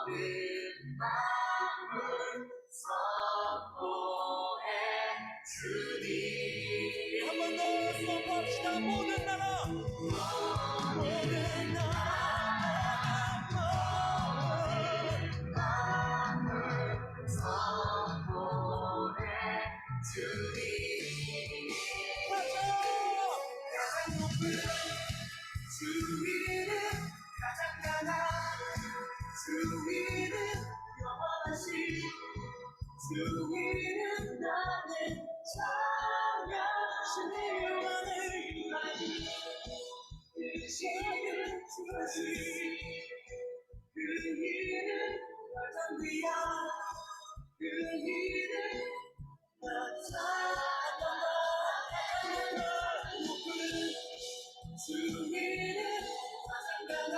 한 번 더 선포합시다. 모든 나라 모든 나라 선포해 주님 가장 높은 주위는 가장 강한 주위는 영원하신 주위는 나는 찬양하시네 영광을 유하리 그 시는 주시 그 일은 가장 귀한 그 일은 나타나 주위는 가장 강한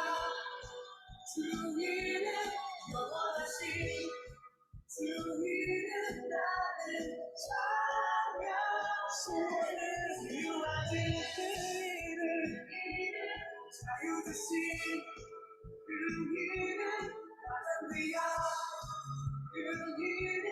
주위는 영원하신 주위는 나는 찬양하시네 유하신 그 일은 자유 주신 그 일은 가장 귀한 그 일은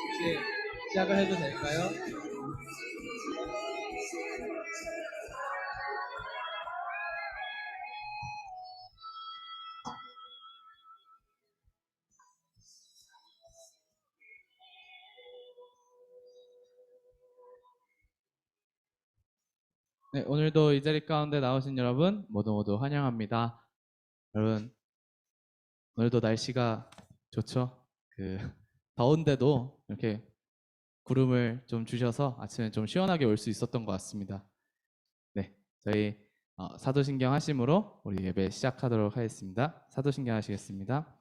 혹시 시작을 해도 될까요? 네, 오늘도 이 자리 가운데 나오신 여러분 모두 환영합니다. 여러분, 오늘도 날씨가 좋죠? 더운데도 이렇게 구름을 좀 주셔서 아침에 좀 시원하게 올 수 있었던 것 같습니다. 네, 저희 사도신경 하심으로 우리 예배 시작하도록 하겠습니다. 사도신경 하시겠습니다.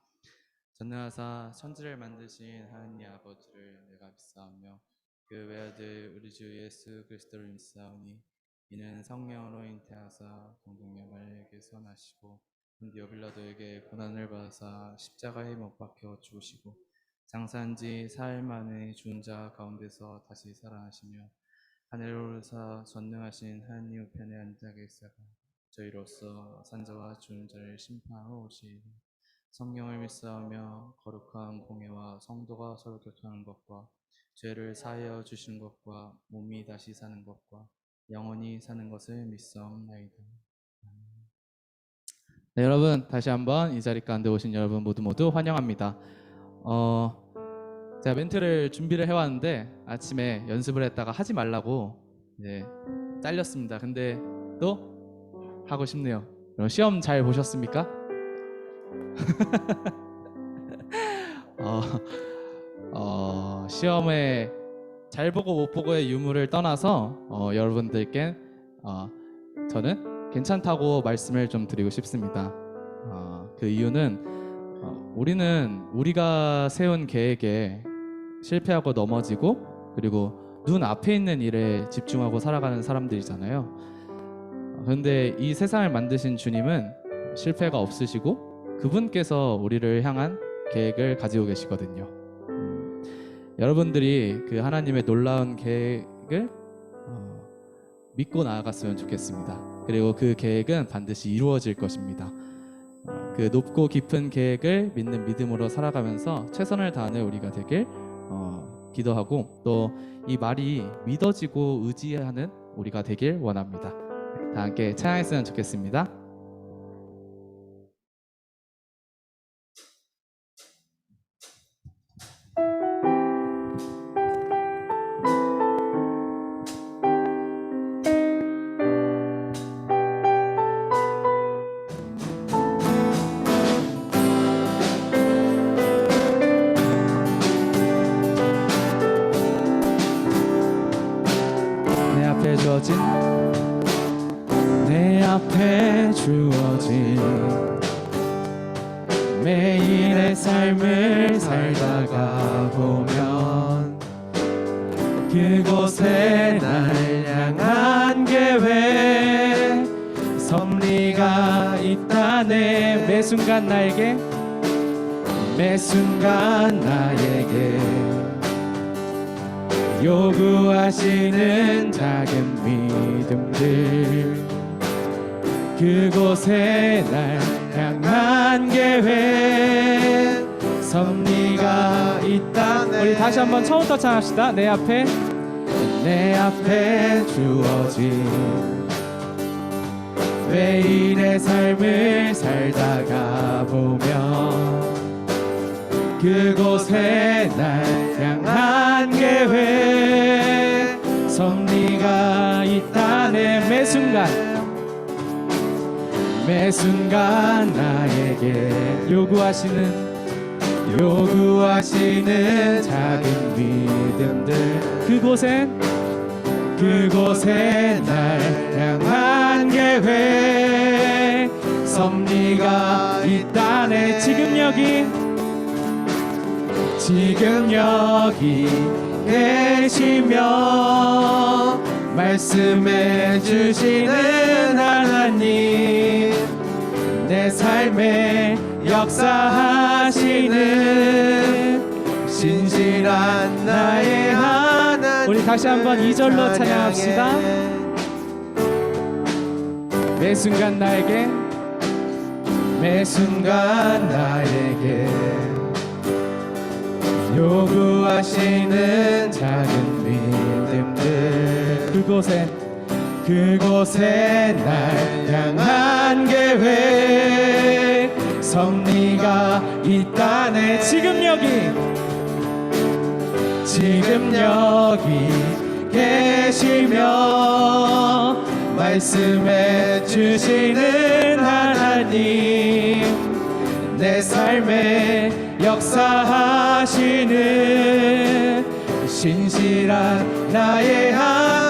전능하사 천지를 만드신 하나님 아버지를 내가 믿사오며 그 외아들 우리 주 예수 그리스도를 믿사오니 이는 성령으로 잉태하사 동정녀 에게 선하시고 본디오 빌라도에게 고난을 받으사 십자가에 못 박혀 죽으시고 장사한 지 사흘 만에 죽은 자 가운데서 다시 살아나시며 하늘로 오르사 전능하신 하나님 우편에 앉아 계시다가 저희로서 산자와 죽은 자를 심판하러 오시리니 성령을 믿사오며 거룩한 공예와 성도가 서로 교통하는 것과 죄를 사하여 주시는 것과 몸이 다시 사는 것과 영원히 사는 것을 믿사옵나이다. 네, 여러분 다시 한번 이 자리 가운데 오신 여러분 모두 환영합니다. 제가 멘트를 준비를 해왔는데 아침에 연습을 했다가 하지 말라고 잘렸습니다. 근데 또 하고 싶네요. 여러분 시험 잘 보셨습니까? 시험에 잘 보고 못 보고의 유무를 떠나서 여러분들께 저는 괜찮다고 말씀을 좀 드리고 싶습니다. 그 이유는 우리는 우리가 세운 계획에 실패하고 넘어지고 그리고 눈 앞에 있는 일에 집중하고 살아가는 사람들이잖아요. 그런데 이 세상을 만드신 주님은 실패가 없으시고 그분께서 우리를 향한 계획을 가지고 계시거든요. 여러분들이 그 하나님의 놀라운 계획을 믿고 나아갔으면 좋겠습니다. 그리고 그 계획은 반드시 이루어질 것입니다. 그 높고 깊은 계획을 믿는 믿음으로 살아가면서 최선을 다하는 우리가 되길 기도하고 또 이 말이 믿어지고 의지하는 우리가 되길 원합니다. 다 함께 찬양했으면 좋겠습니다. 내 앞에 주어진 매일의 삶을 살다가 보면 그곳에 날 향한 계획 섭리가 있다네. 매 순간 나에게 매 순간 나에게 요구하시는 작은 믿음들 그곳에 날 향한 계획 섭리가 있다네. 우리 다시 한번 처음부터 찬합시다. 내 앞에 주어진 매일의 삶을 살다가 보면 그곳에 날 향한 계획 섭리가 있다네. 매 순간 나에게 요구하시는 작은 믿음들 그곳에 날 향한 계획 섭리가 있다네. 지금 여기 계시며 말씀해 주시는 하나님 내 삶에 역사하시는 신실한 나의 하나님. 우리 다시 한번 2절로 찬양합시다. 매 순간 나에게 요구하시는 작은 믿음들 그곳에 날 향한 계획 섭리가 있다네. 지금 여기 계시며 말씀해 주시는 하나님 내 삶에 역사하시는 신실한 나의 하나님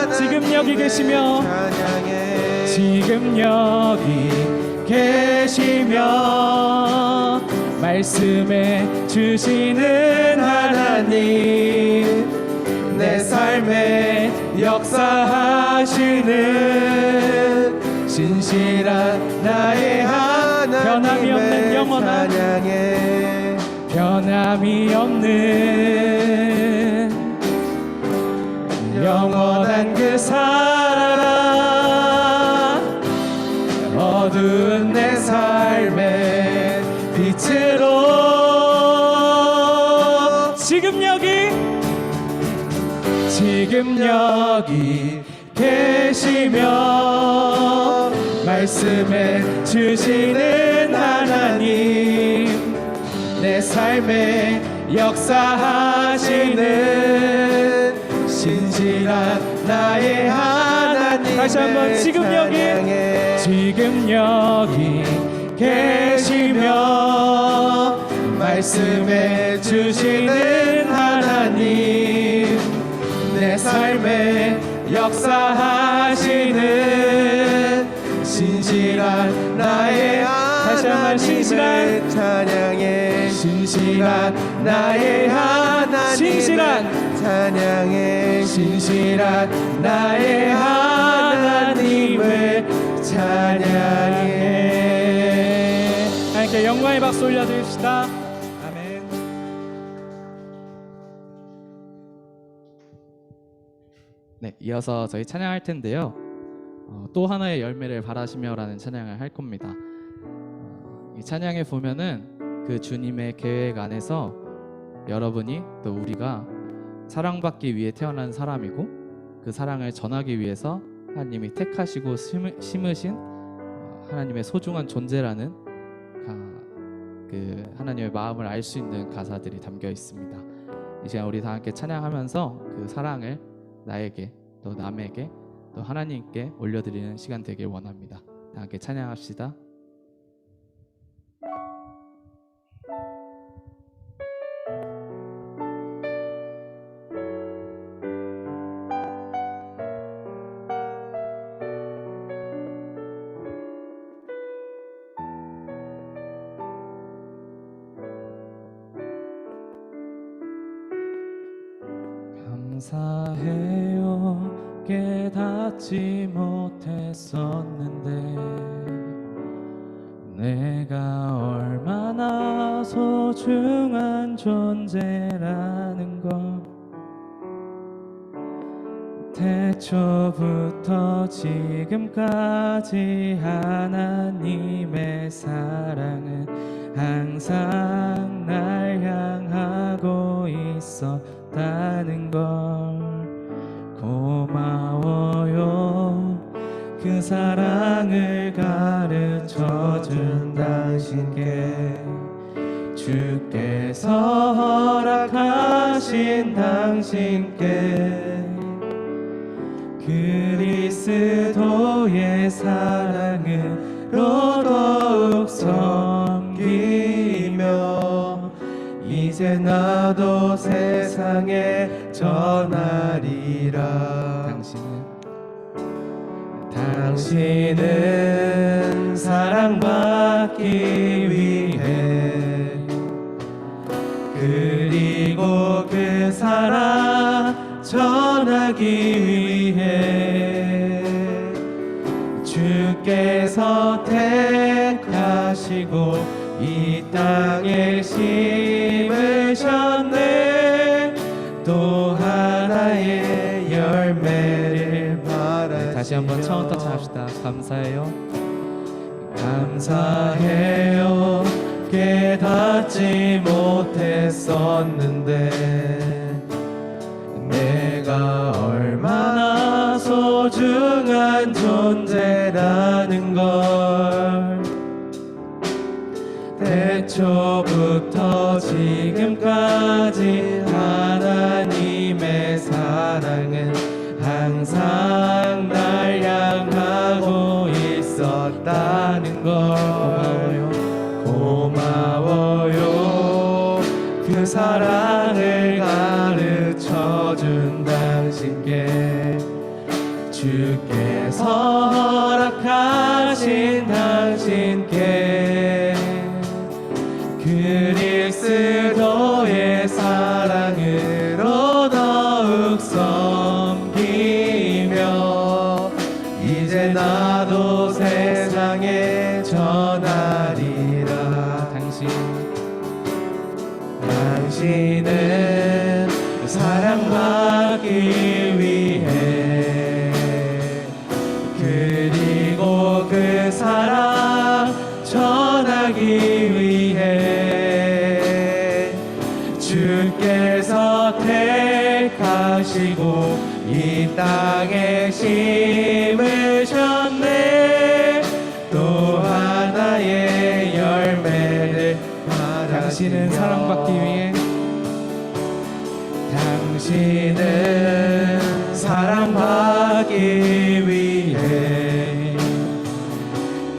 지금 여기 계시며 말씀해 주시는 하나님 내 삶에 역사하시는 신실한 나의 하나님 변함이 없는 영원한 그 사랑 어두운 내 삶의 빛으로 지금 여기 계시며 말씀해 주시는 하나님 내 삶에 역사하시는 신실한 나의 하나님 다시 한번 지금 여기 계시며 말씀해 주시는 하나님 내 삶에 역사하시는 신실한 나의 다시 한번 신실한 나의 하나님 신실한 나의 하나님을 찬양해. 하나님께 영광의 박수 올려드립시다. 아멘. 네, 이어서 저희 찬양할 텐데요. 또 하나의 열매를 바라시며라는 찬양을 할 겁니다. 이 찬양에 보면은 그 주님의 계획 안에서 여러분이 또 우리가 사랑받기 위해 태어난 사람이고 그 사랑을 전하기 위해서 하나님이 택하시고 심으신 하나님의 소중한 존재라는 그 하나님의 마음을 알 수 있는 가사들이 담겨 있습니다. 이 시간 우리 다 함께 찬양하면서 그 사랑을 나에게 또 남에게 또 하나님께 올려드리는 시간 되길 원합니다. 다 함께 찬양합시다. 감사해요. 깨닫지 못했었는데 내가 얼마나 소중한 존재라는 걸 태초부터 지금까지 하나님의 사랑은 항상 날 향하고 있었다는 걸 고마워요. 그 사랑을 가르쳐준 당신께 주께서 허락하신 당신께 그리스도의 사랑으로 더욱 섬기며 이제 나도 세상에 전하리라. 당신은 사랑받기 위해 그리고 그 사랑 전하기 위해 주께서 택하시고 이 땅에 심으셨네. 또 하나의 열매를 바라. 다시 한번 처음부터 합시다. 감사해요. 감사해요. 깨닫지 못했었는데 내가 얼마나 소중한 존재라는 걸 태초부터 지금까지 하나님의 사랑은 항상 날 향하고 있었다는 걸 고마워요. 그 사랑을 가르쳐준 당신께 주께서 허락하신 당신께 그리스도의 사랑으로 더욱 섬기며 이제 나도 세상에 전하리라. 당신은 사랑받기 위해 그리고 그 사랑 전하기 위해 주께서 택하시고 이 땅에 심으셨네. 또 하나의 열매를 당신은 사랑받기 위해 당신은 사랑받기 위해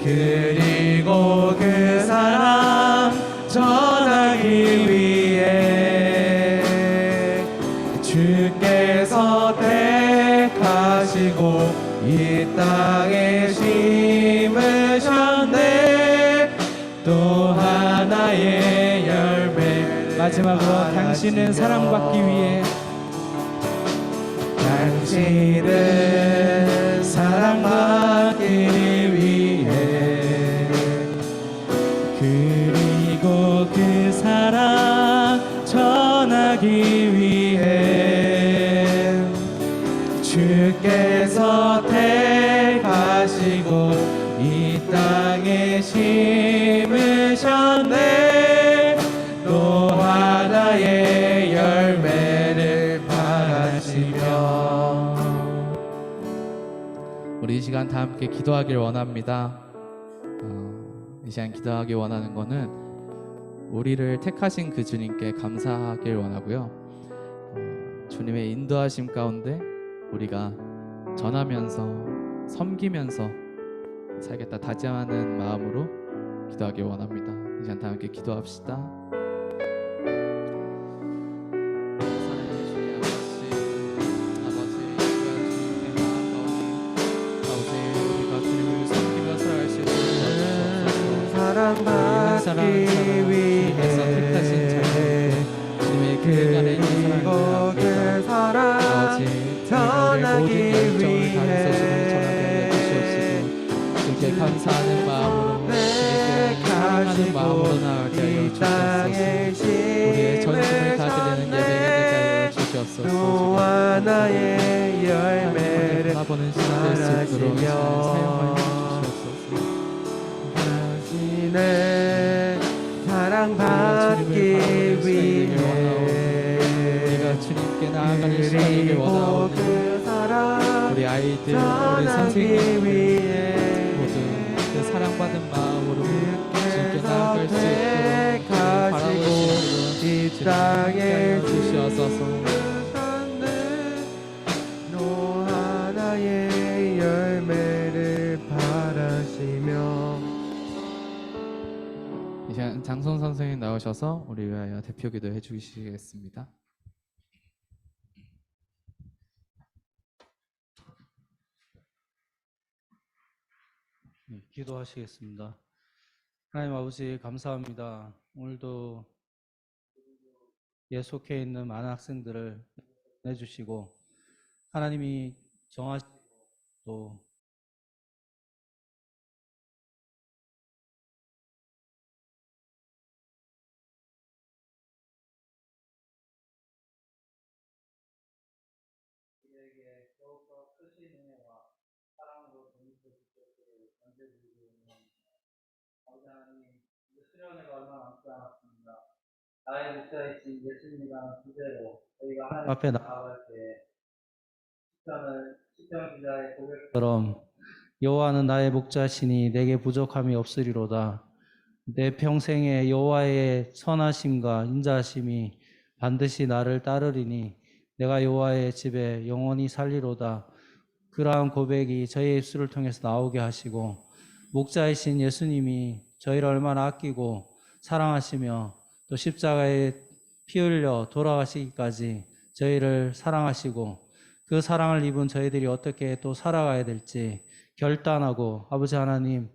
그리고 그 사랑 전하기 위해 주께서 택하시고 이 땅에 심으셨네. 또 하나의 열매. 마지막으로 당신은 사랑받기 위해 당신은 사랑받기 위해 그리고 그 사랑 전하기 위해 주께서 택하시고 이 땅에 심으셨네. 또 하나의 열매를 바라시며. 우리 이 시간 다 함께 기도하길 원합니다. 이 시간 기도하길 원하는 거는 우리를 택하신 그 주님께 감사하길 원하고요. 주님의 인도하심 가운데 우리가 전하면서 섬기면서 살겠다 다짐하는 마음으로 기도하길 원합니다. 이 시간 다 함께 기도합시다. 사랑받기 위해 그리고 그 사랑 모든 열정을 다해서 주님을 전하게 하여 주시옵시고 주께 감사하는 마음으로 주님께 사랑하는 마음으로 나아가게 하여 주시옵소서. 우리의 전심을 다 드리는 예배가 되게 하여 주시옵소서. 너와 나의 열매를 바라보는 시간 될 수 있도록 이 시간을 사용하여 주시옵소서. 당신의 사랑받기 위해 우리가 주님께 나아가는 시간이길 원하오니 우리 아이들, 우리 선생님 모두 그 사랑받은 마음으로 주님께 나아갈 수 있도록 바라볼 수 있도록 이 땅에 주시옵소서. 너 하나의 열매를 바라시며. 이 시간 장선 선생님 나오셔서 우리 위하여 대표기도 해주시겠습니다. 네, 기도하시겠습니다. 하나님 아버지 감사합니다. 오늘도 예 속해 있는 많은 학생들을 내주시고 하나님이 정하시고 또 우리에게 더욱더 크신 은혜와 사랑으로 domic해 주시기를 간절히 기도합니다. 아버지 하나님, 이제 수련회가 얼마 남지 않았습니다. 나의 목자이신 예수님이라는 주제로 저희가 하나님 앞에 나아갈 때 시편 기자의 고백처럼 여호와는 나의 목자시니 내게 부족함이 없으리로다. 내 평생에 여호와의 선하심과 인자하심이 반드시 나를 따르리니 내가 여호와의 집에 영원히 살리로다. 그러한 고백이 저희의 입술을 통해서 나오게 하시고 목자이신 예수님이 저희를 얼마나 아끼고 사랑하시며 또 십자가에 피 흘려 돌아가시기까지 저희를 사랑하시고 그 사랑을 입은 저희들이 어떻게 또 살아가야 될지 결단하고 아버지 하나님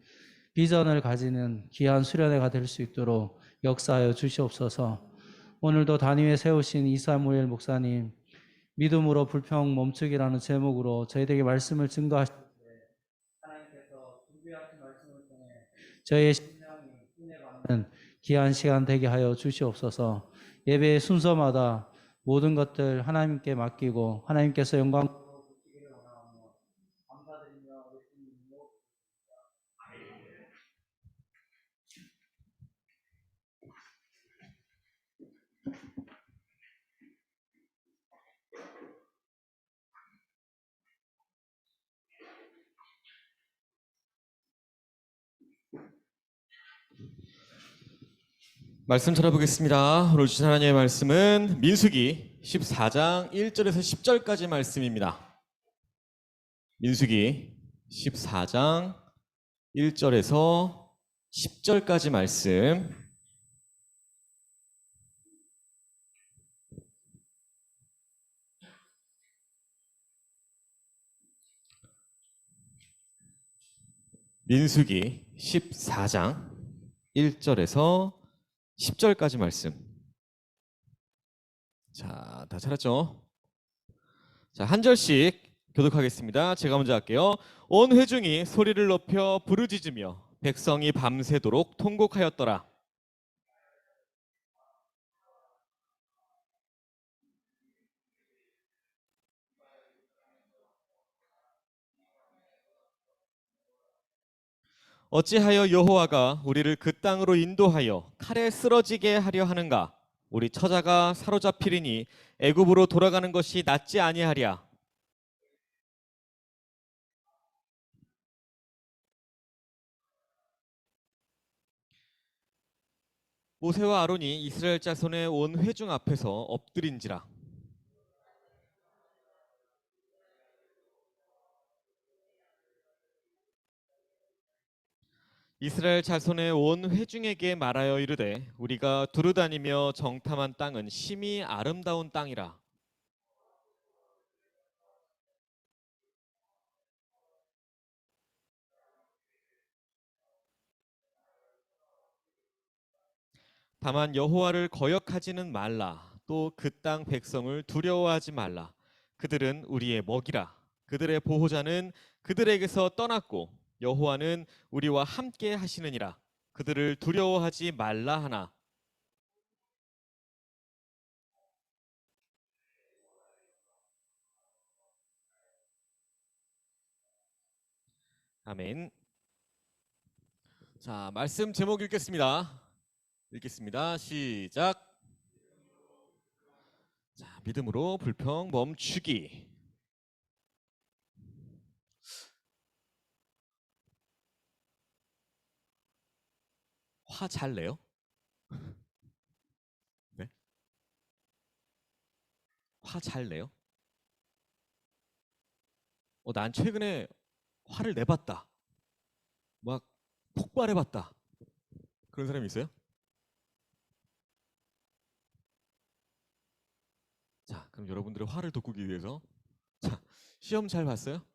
비전을 가지는 귀한 수련회가 될 수 있도록 역사하여 주시옵소서. 오늘도 담임에 세우신 이사무엘 목사님 믿음으로 불평 멈추기라는 제목으로 저희들에게 말씀을 증거하실 때 하나님께서 준비하신 말씀을 통해 저희의 심령이 은혜받는 귀한 시간 되게 하여 주시옵소서. 예배의 순서마다 모든 것들 하나님께 맡기고 하나님께서 영광 주시기를 원하오며 감사드리며 예수님 이름으로 말씀 찾아보겠습니다. 오늘 주신 하나님의 말씀은 민수기 14장 1절에서 10절까지 말씀입니다. 민수기 14장 1절에서 10절까지 말씀. 민수기 14장 1절에서 10절까지 말씀. 자, 다 찾았죠? 자, 한 절씩 교독하겠습니다. 제가 먼저 할게요. 온 회중이 소리를 높여 부르짖으며 백성이 밤새도록 통곡하였더라. 어찌하여 여호와가 우리를 그 땅으로 인도하여 칼에 쓰러지게 하려 하는가? 우리 처자가 사로잡히리니 애굽으로 돌아가는 것이 낫지 아니하랴. 모세와 아론이 이스라엘 자손의 온 회중 앞에서 엎드린지라. 이스라엘 자손의 온 회중에게 말하여 이르되 우리가 두루다니며 정탐한 땅은 심히 아름다운 땅이라. 다만 여호와를 거역하지는 말라. 또 그 땅 백성을 두려워하지 말라. 그들은 우리의 먹이라. 그들의 보호자는 그들에게서 떠났고 여호와는 우리와 함께 하시느니라. 그들을 두려워하지 말라 하나. 아멘. 자, 말씀 제목 읽겠습니다. 읽겠습니다. 시작. 자, 믿음으로 불평 멈추기. 화 잘 내요? 네? 화 잘 내요? 난 최근에 화를 내봤다. 막 폭발해봤다. 그런 사람이 있어요? 자, 그럼 여러분들의 화를 돋구기 위해서 자, 시험 잘 봤어요?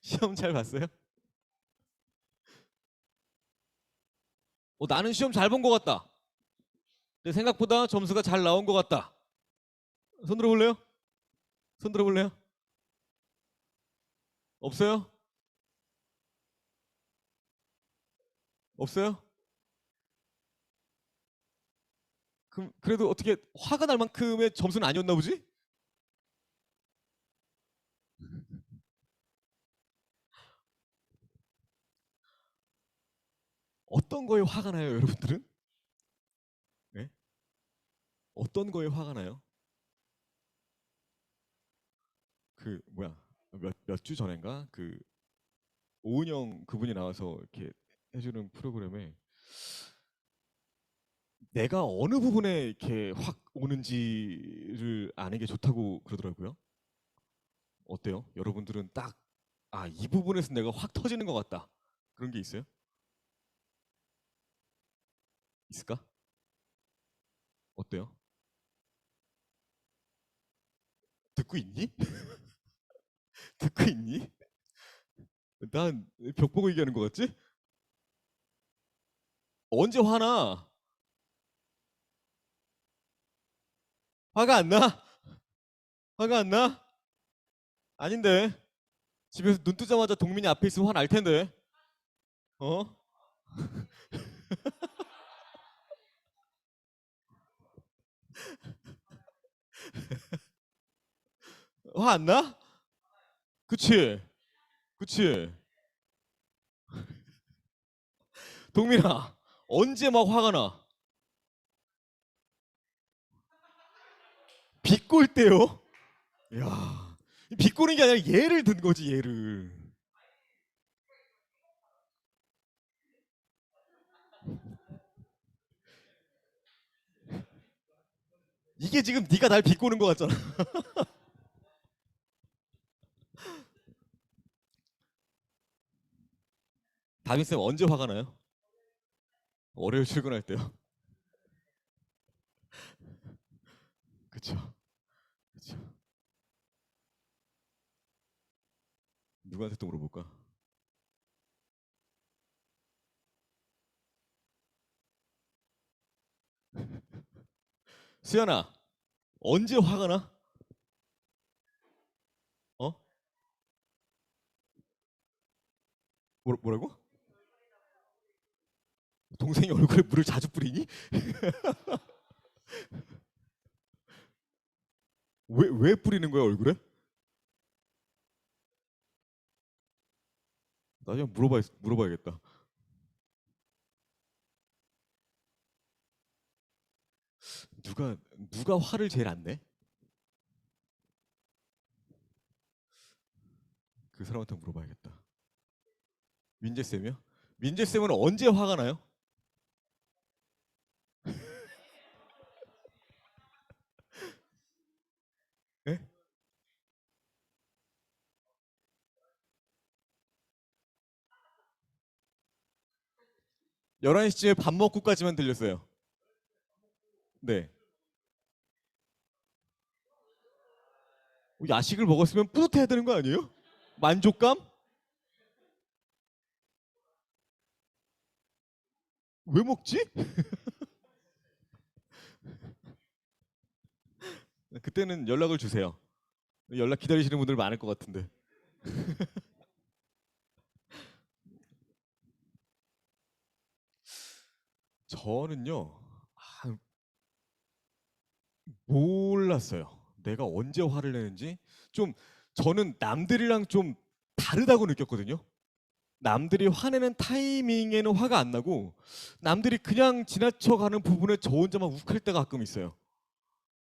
시험 잘 봤어요? 나는 시험 잘 본 것 같다. 내 생각보다 점수가 잘 나온 것 같다. 손 들어볼래요? 손 들어볼래요? 없어요? 없어요? 그럼 그래도 어떻게 화가 날 만큼의 점수는 아니었나 보지? 어떤 거에 화가 나요, 여러분들은? 네? 어떤 거에 화가 나요? 그 뭐야 몇 주 전인가 그 오은영 그분이 나와서 이렇게 해주는 프로그램에 내가 어느 부분에 이렇게 확 오는지를 아는 게 좋다고 그러더라고요. 어때요? 여러분들은 딱 이 부분에서 내가 확 터지는 것 같다. 그런 게 있어요? 있을까? 어때요? 듣고 있니? 듣고 있니? 난 벽 보고 얘기하는 것 같지? 언제 화나? 화가 안 나? 화가 안 나? 아닌데. 집에서 눈 뜨자마자 동민이 앞에 있으면 화 날 텐데. 어? 화 안 나? 그치? 그치? 동민아, 언제 막 화가 나? 비꼴 때요? 야, 비꼬는 게 아니라 예를 든 거지, 예를. 이게 지금 네가 날 비꼬는 거 같잖아. 다빈쌤 언제 화가 나요? 월요일 출근할 때요? 그쵸? 그쵸? 누구한테 또 물어볼까? 수연아, 언제 화가 나? 어? 뭐라고? 동생이 얼굴에 물을 자주 뿌리니? 왜 뿌리는 거야, 얼굴에? 나중에 물어봐야겠다. 누가 화를 제일 안 내? 그 사람한테 물어봐야겠다. 민재 쌤이요? 민재 쌤은 언제 화가 나요? 예? 11시쯤에 밥 먹고까지만 들렸어요. 네. 야식을 먹었으면 뿌듯해야 되는 거 아니에요? 만족감? 왜 먹지? 그때는 연락을 주세요. 연락 기다리시는 분들 많을 것 같은데. 저는요, 몰랐어요. 내가 언제 화를 내는지. 좀 저는 남들이랑 좀 다르다고 느꼈거든요. 남들이 화내는 타이밍에는 화가 안 나고 남들이 그냥 지나쳐가는 부분에 저 혼자만 욱할 때가 가끔 있어요.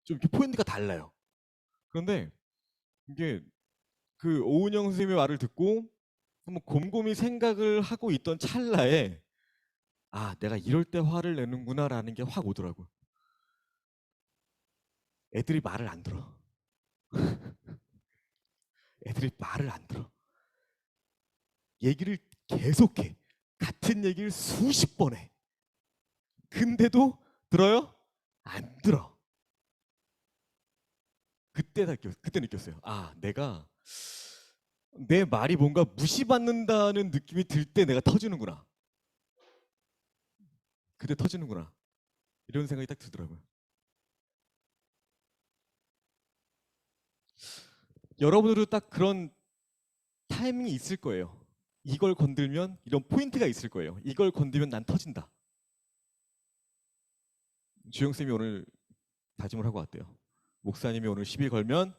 좀 이렇게 포인트가 달라요. 그런데 이게 그 오은영 선생님의 말을 듣고 한번 곰곰이 생각을 하고 있던 찰나에 아, 내가 이럴 때 화를 내는구나라는 게 확 오더라고요. 애들이 말을 안 들어. 애들이 말을 안 들어. 얘기를 계속해. 같은 얘기를 수십 번 해. 근데도 들어요? 안 들어. 그때 느꼈어요. 아, 내가 내 말이 뭔가 무시받는다는 느낌이 들 때 내가 터지는구나. 그때 터지는구나. 이런 생각이 딱 들더라고요. 여러분들도 딱 그런 타이밍이 있을 거예요. 이걸 건들면 이런 포인트가 있을 거예요. 이걸 건들면 난 터진다. 주영쌤이 오늘 다짐을 하고 왔대요. 목사님이 오늘 시비 걸면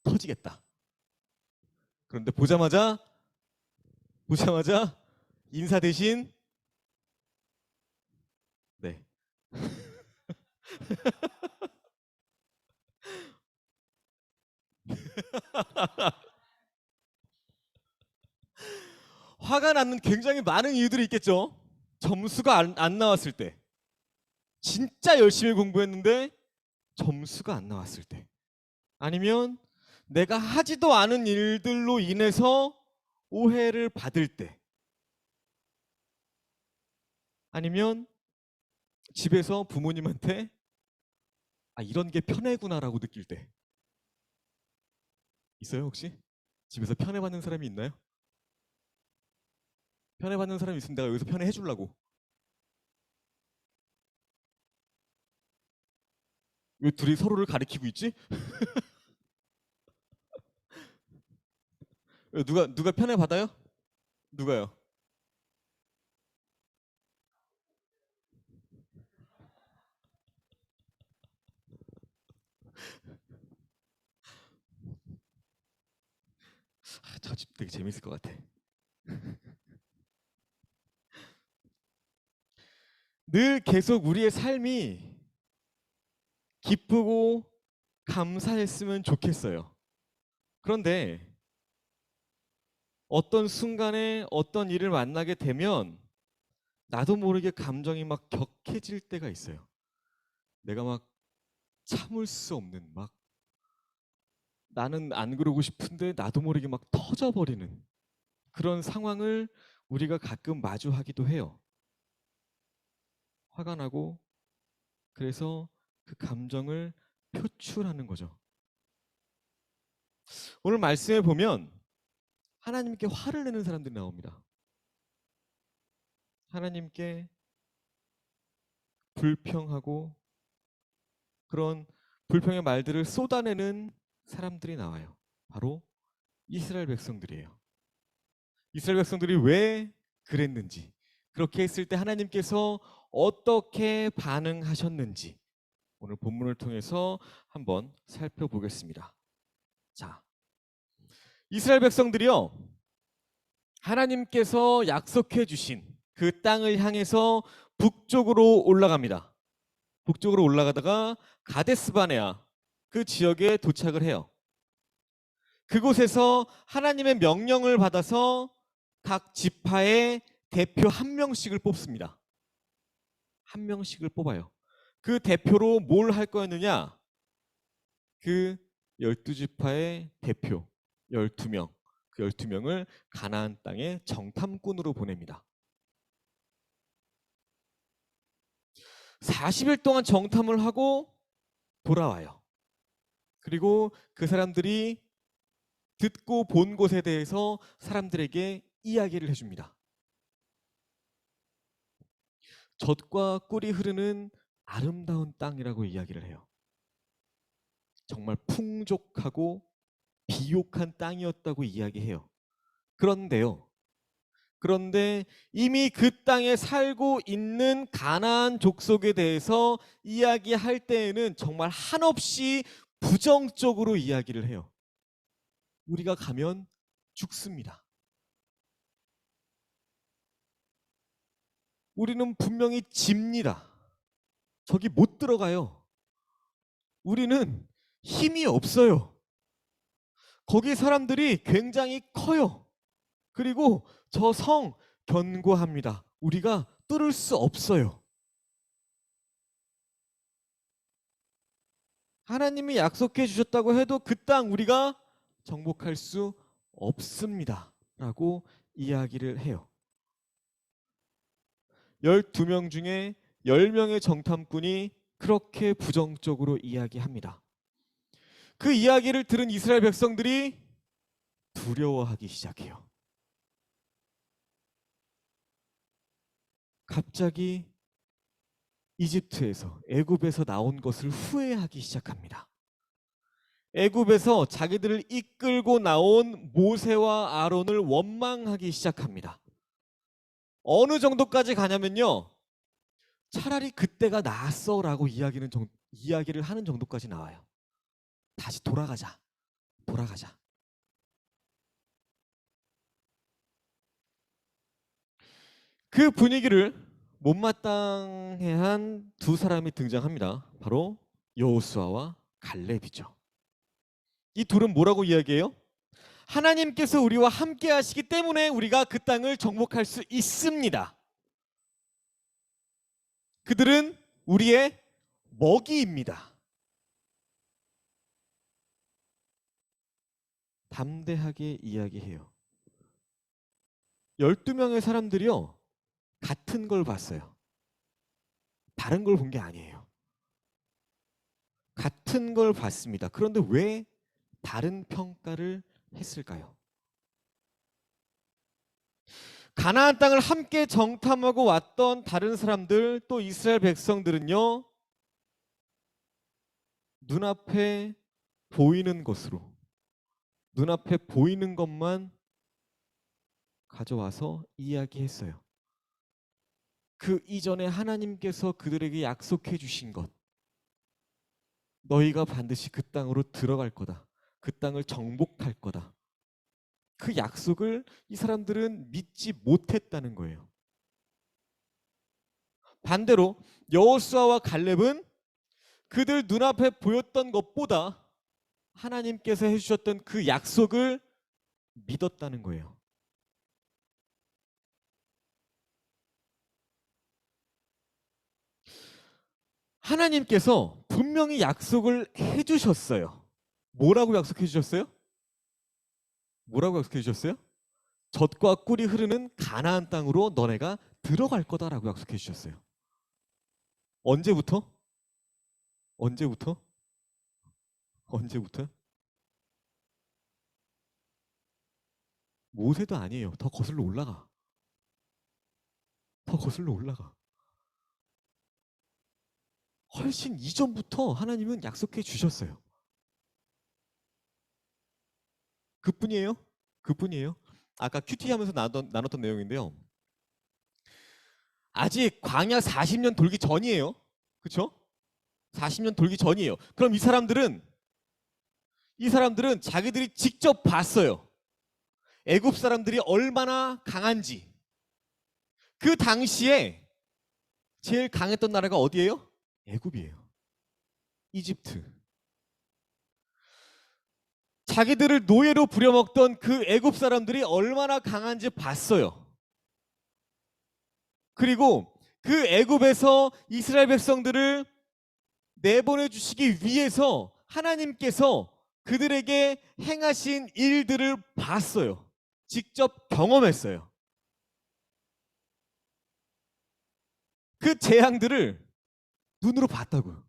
터지겠다. 그런데 보자마자 인사 대신 네. 화가 나는 굉장히 많은 이유들이 있겠죠. 점수가 안 나왔을 때, 진짜 열심히 공부했는데 점수가 안 나왔을 때, 아니면 내가 하지도 않은 일들로 인해서 오해를 받을 때, 아니면 집에서 부모님한테 아, 이런 게 편애구나라고 느낄 때 있어요 혹시? 집에서 편애받는 사람이 있나요? 편애받는 사람이 있으면 내가 여기서 편애해 주려고. 왜 둘이 서로를 가리키고 있지? 누가 편애받아요? 누가요? 아, 저 집 되게 재밌을 것 같아. 늘 계속 우리의 삶이 기쁘고 감사했으면 좋겠어요. 그런데 어떤 순간에 어떤 일을 만나게 되면 나도 모르게 감정이 막 격해질 때가 있어요. 내가 막 참을 수 없는 막 나는 안 그러고 싶은데 나도 모르게 막 터져버리는 그런 상황을 우리가 가끔 마주하기도 해요. 화가 나고 그래서 그 감정을 표출하는 거죠. 오늘 말씀에 보면 하나님께 화를 내는 사람들이 나옵니다. 하나님께 불평하고 그런 불평의 말들을 쏟아내는 사람들이 나와요. 바로 이스라엘 백성들이에요. 이스라엘 백성들이 왜 그랬는지, 그렇게 했을 때 하나님께서 어떻게 반응하셨는지 오늘 본문을 통해서 한번 살펴보겠습니다. 자, 이스라엘 백성들이요, 하나님께서 약속해 주신 그 땅을 향해서 북쪽으로 올라갑니다. 북쪽으로 올라가다가 가데스바네아 그 지역에 도착을 해요. 그곳에서 하나님의 명령을 받아서 각 지파의 대표 한 명씩을 뽑습니다. 한 명씩을 뽑아요. 그 대표로 뭘 할 거였느냐? 그 12지파의 대표 12명, 그 12명을 가나안 땅에 정탐꾼으로 보냅니다. 40일 동안 정탐을 하고 돌아와요. 그리고 그 사람들이 듣고 본 곳에 대해서 사람들에게 이야기를 해줍니다. 젖과 꿀이 흐르는 아름다운 땅이라고 이야기를 해요. 정말 풍족하고 비옥한 땅이었다고 이야기해요. 그런데 이미 그 땅에 살고 있는 가나안 족속에 대해서 이야기할 때에는 정말 한없이 부정적으로 이야기를 해요. 우리가 가면 죽습니다. 우리는 분명히 집니다. 저기 못 들어가요. 우리는 힘이 없어요. 거기 사람들이 굉장히 커요. 그리고 저 성 견고합니다. 우리가 뚫을 수 없어요. 하나님이 약속해 주셨다고 해도 그 땅 우리가 정복할 수 없습니다. 라고 이야기를 해요. 12명 중에 10명의 정탐꾼이 그렇게 부정적으로 이야기합니다. 그 이야기를 들은 이스라엘 백성들이 두려워하기 시작해요. 갑자기 이집트에서 애굽에서 나온 것을 후회하기 시작합니다. 애굽에서 자기들을 이끌고 나온 모세와 아론을 원망하기 시작합니다. 어느 정도까지 가냐면요, 차라리 그때가 나았어라고 이야기를 하는 정도까지 나와요. 다시 돌아가자. 그 분위기를 못마땅해 한 두 사람이 등장합니다. 바로 여호수아와 갈렙이죠. 이 둘은 뭐라고 이야기해요? 하나님께서 우리와 함께 하시기 때문에 우리가 그 땅을 정복할 수 있습니다. 그들은 우리의 먹이입니다. 담대하게 이야기해요. 12명의 사람들이요, 같은 걸 봤어요. 다른 걸 본 게 아니에요. 같은 걸 봤습니다. 그런데 왜 다른 평가를 했을까요? 가나안 땅을 함께 정탐하고 왔던 다른 사람들, 또 이스라엘 백성들은요, 눈앞에 보이는 것으로, 눈앞에 보이는 것만 가져와서 이야기했어요. 그 이전에 하나님께서 그들에게 약속해 주신 것, 너희가 반드시 그 땅으로 들어갈 거다, 그 땅을 정복할 거다, 그 약속을 이 사람들은 믿지 못했다는 거예요. 반대로 여호수아와 갈렙은 그들 눈앞에 보였던 것보다 하나님께서 해주셨던 그 약속을 믿었다는 거예요. 하나님께서 분명히 약속을 해주셨어요. 뭐라고 약속해 주셨어요? 젖과 꿀이 흐르는 가나안 땅으로 너네가 들어갈 거다라고 약속해 주셨어요. 언제부터? 모세도 아니에요. 더 거슬러 올라가. 훨씬 이전부터 하나님은 약속해 주셨어요. 그뿐이에요. 아까 큐티 하면서 나눴던 내용인데요. 아직 광야 40년 돌기 전이에요. 그렇죠? 40년 돌기 전이에요. 그럼 이 사람들은 자기들이 직접 봤어요. 애굽 사람들이 얼마나 강한지. 그 당시에 제일 강했던 나라가 어디예요? 애굽이에요. 이집트. 자기들을 노예로 부려먹던 그 애굽 사람들이 얼마나 강한지 봤어요. 그리고 그 애굽에서 이스라엘 백성들을 내보내 주시기 위해서 하나님께서 그들에게 행하신 일들을 봤어요. 직접 경험했어요. 그 재앙들을 눈으로 봤다고요.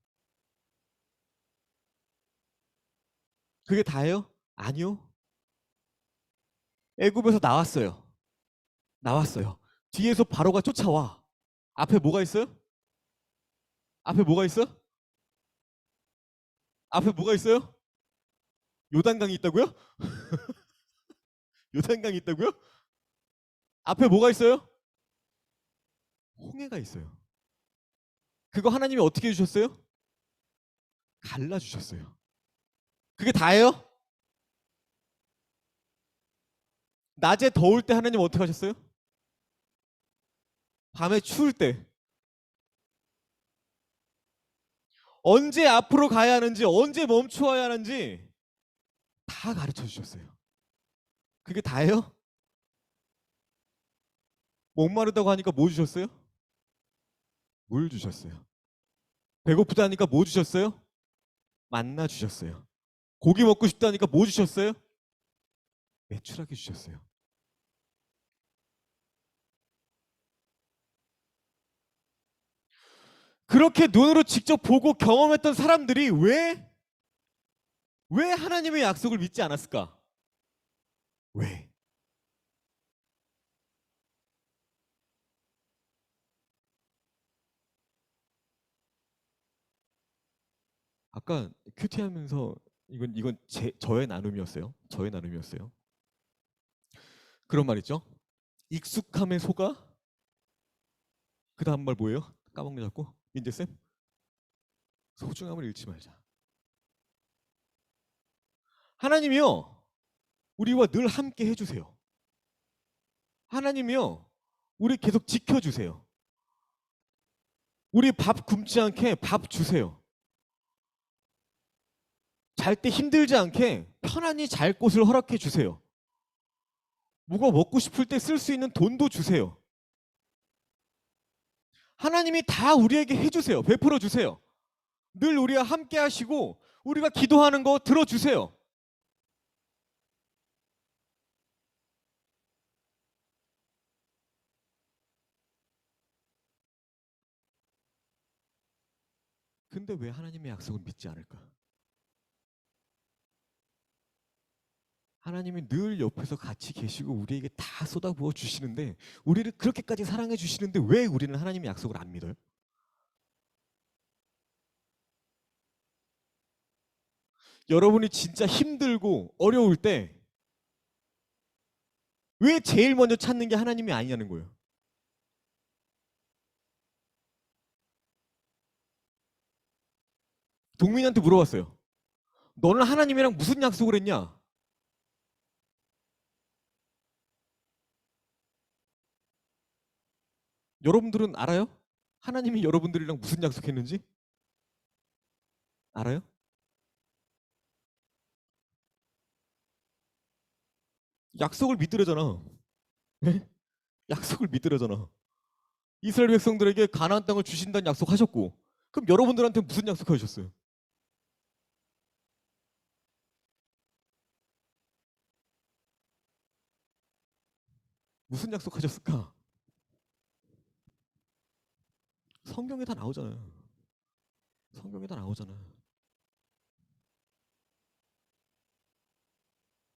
그게 다예요? 아니요. 애굽에서 나왔어요. 뒤에서 바로가 쫓아와. 앞에 뭐가 있어요? 앞에 뭐가 있어요? 요단강이 있다고요? 요단강이 있다고요? 앞에 뭐가 있어요? 홍해가 있어요. 그거 하나님이 어떻게 해주셨어요? 갈라주셨어요. 그게 다예요? 낮에 더울 때 하나님 어떻게 하셨어요? 밤에 추울 때. 언제 앞으로 가야 하는지, 언제 멈추어야 하는지 다 가르쳐 주셨어요. 그게 다예요? 목마르다고 하니까 뭐 주셨어요? 물 주셨어요. 배고프다니까 뭐 주셨어요? 만나 주셨어요. 고기 먹고 싶다니까 뭐 주셨어요? 매출하게 주셨어요. 그렇게 눈으로 직접 보고 경험했던 사람들이 왜 하나님의 약속을 믿지 않았을까? 왜? 아까 큐티하면서 이건 저의 나눔이었어요. 저의 나눔이었어요. 그런 말 있죠? 익숙함에 속아. 그 다음 말 뭐예요? 까먹네 자꾸. 민재쌤? 소중함을 잃지 말자. 하나님이요, 우리와 늘 함께 해주세요. 하나님이요, 우리 계속 지켜주세요. 우리 밥 굶지 않게 밥 주세요. 잘 때 힘들지 않게 편안히 잘 곳을 허락해 주세요. 뭐가 먹고 싶을 때 쓸 수 있는 돈도 주세요. 하나님이 다 우리에게 해주세요. 베풀어 주세요. 늘 우리와 함께 하시고 우리가 기도하는 거 들어주세요. 근데 왜 하나님의 약속을 믿지 않을까? 하나님이 늘 옆에서 같이 계시고 우리에게 다 쏟아부어 주시는데, 우리를 그렇게까지 사랑해 주시는데 왜 우리는 하나님의 약속을 안 믿어요? 여러분이 진짜 힘들고 어려울 때 왜 제일 먼저 찾는 게 하나님이 아니냐는 거예요. 동민한테 물어봤어요. 너는 하나님이랑 무슨 약속을 했냐? 여러분들은 알아요? 하나님이 여러분들이랑 무슨 약속했는지? 알아요? 약속을 믿으려잖아. 네? 약속을 믿으려잖아. 이스라엘 백성들에게 가나안 땅을 주신다는 약속하셨고, 그럼 여러분들한테 무슨 약속하셨어요? 무슨 약속하셨을까? 성경에 다 나오잖아요. 성경에 다 나오잖아요.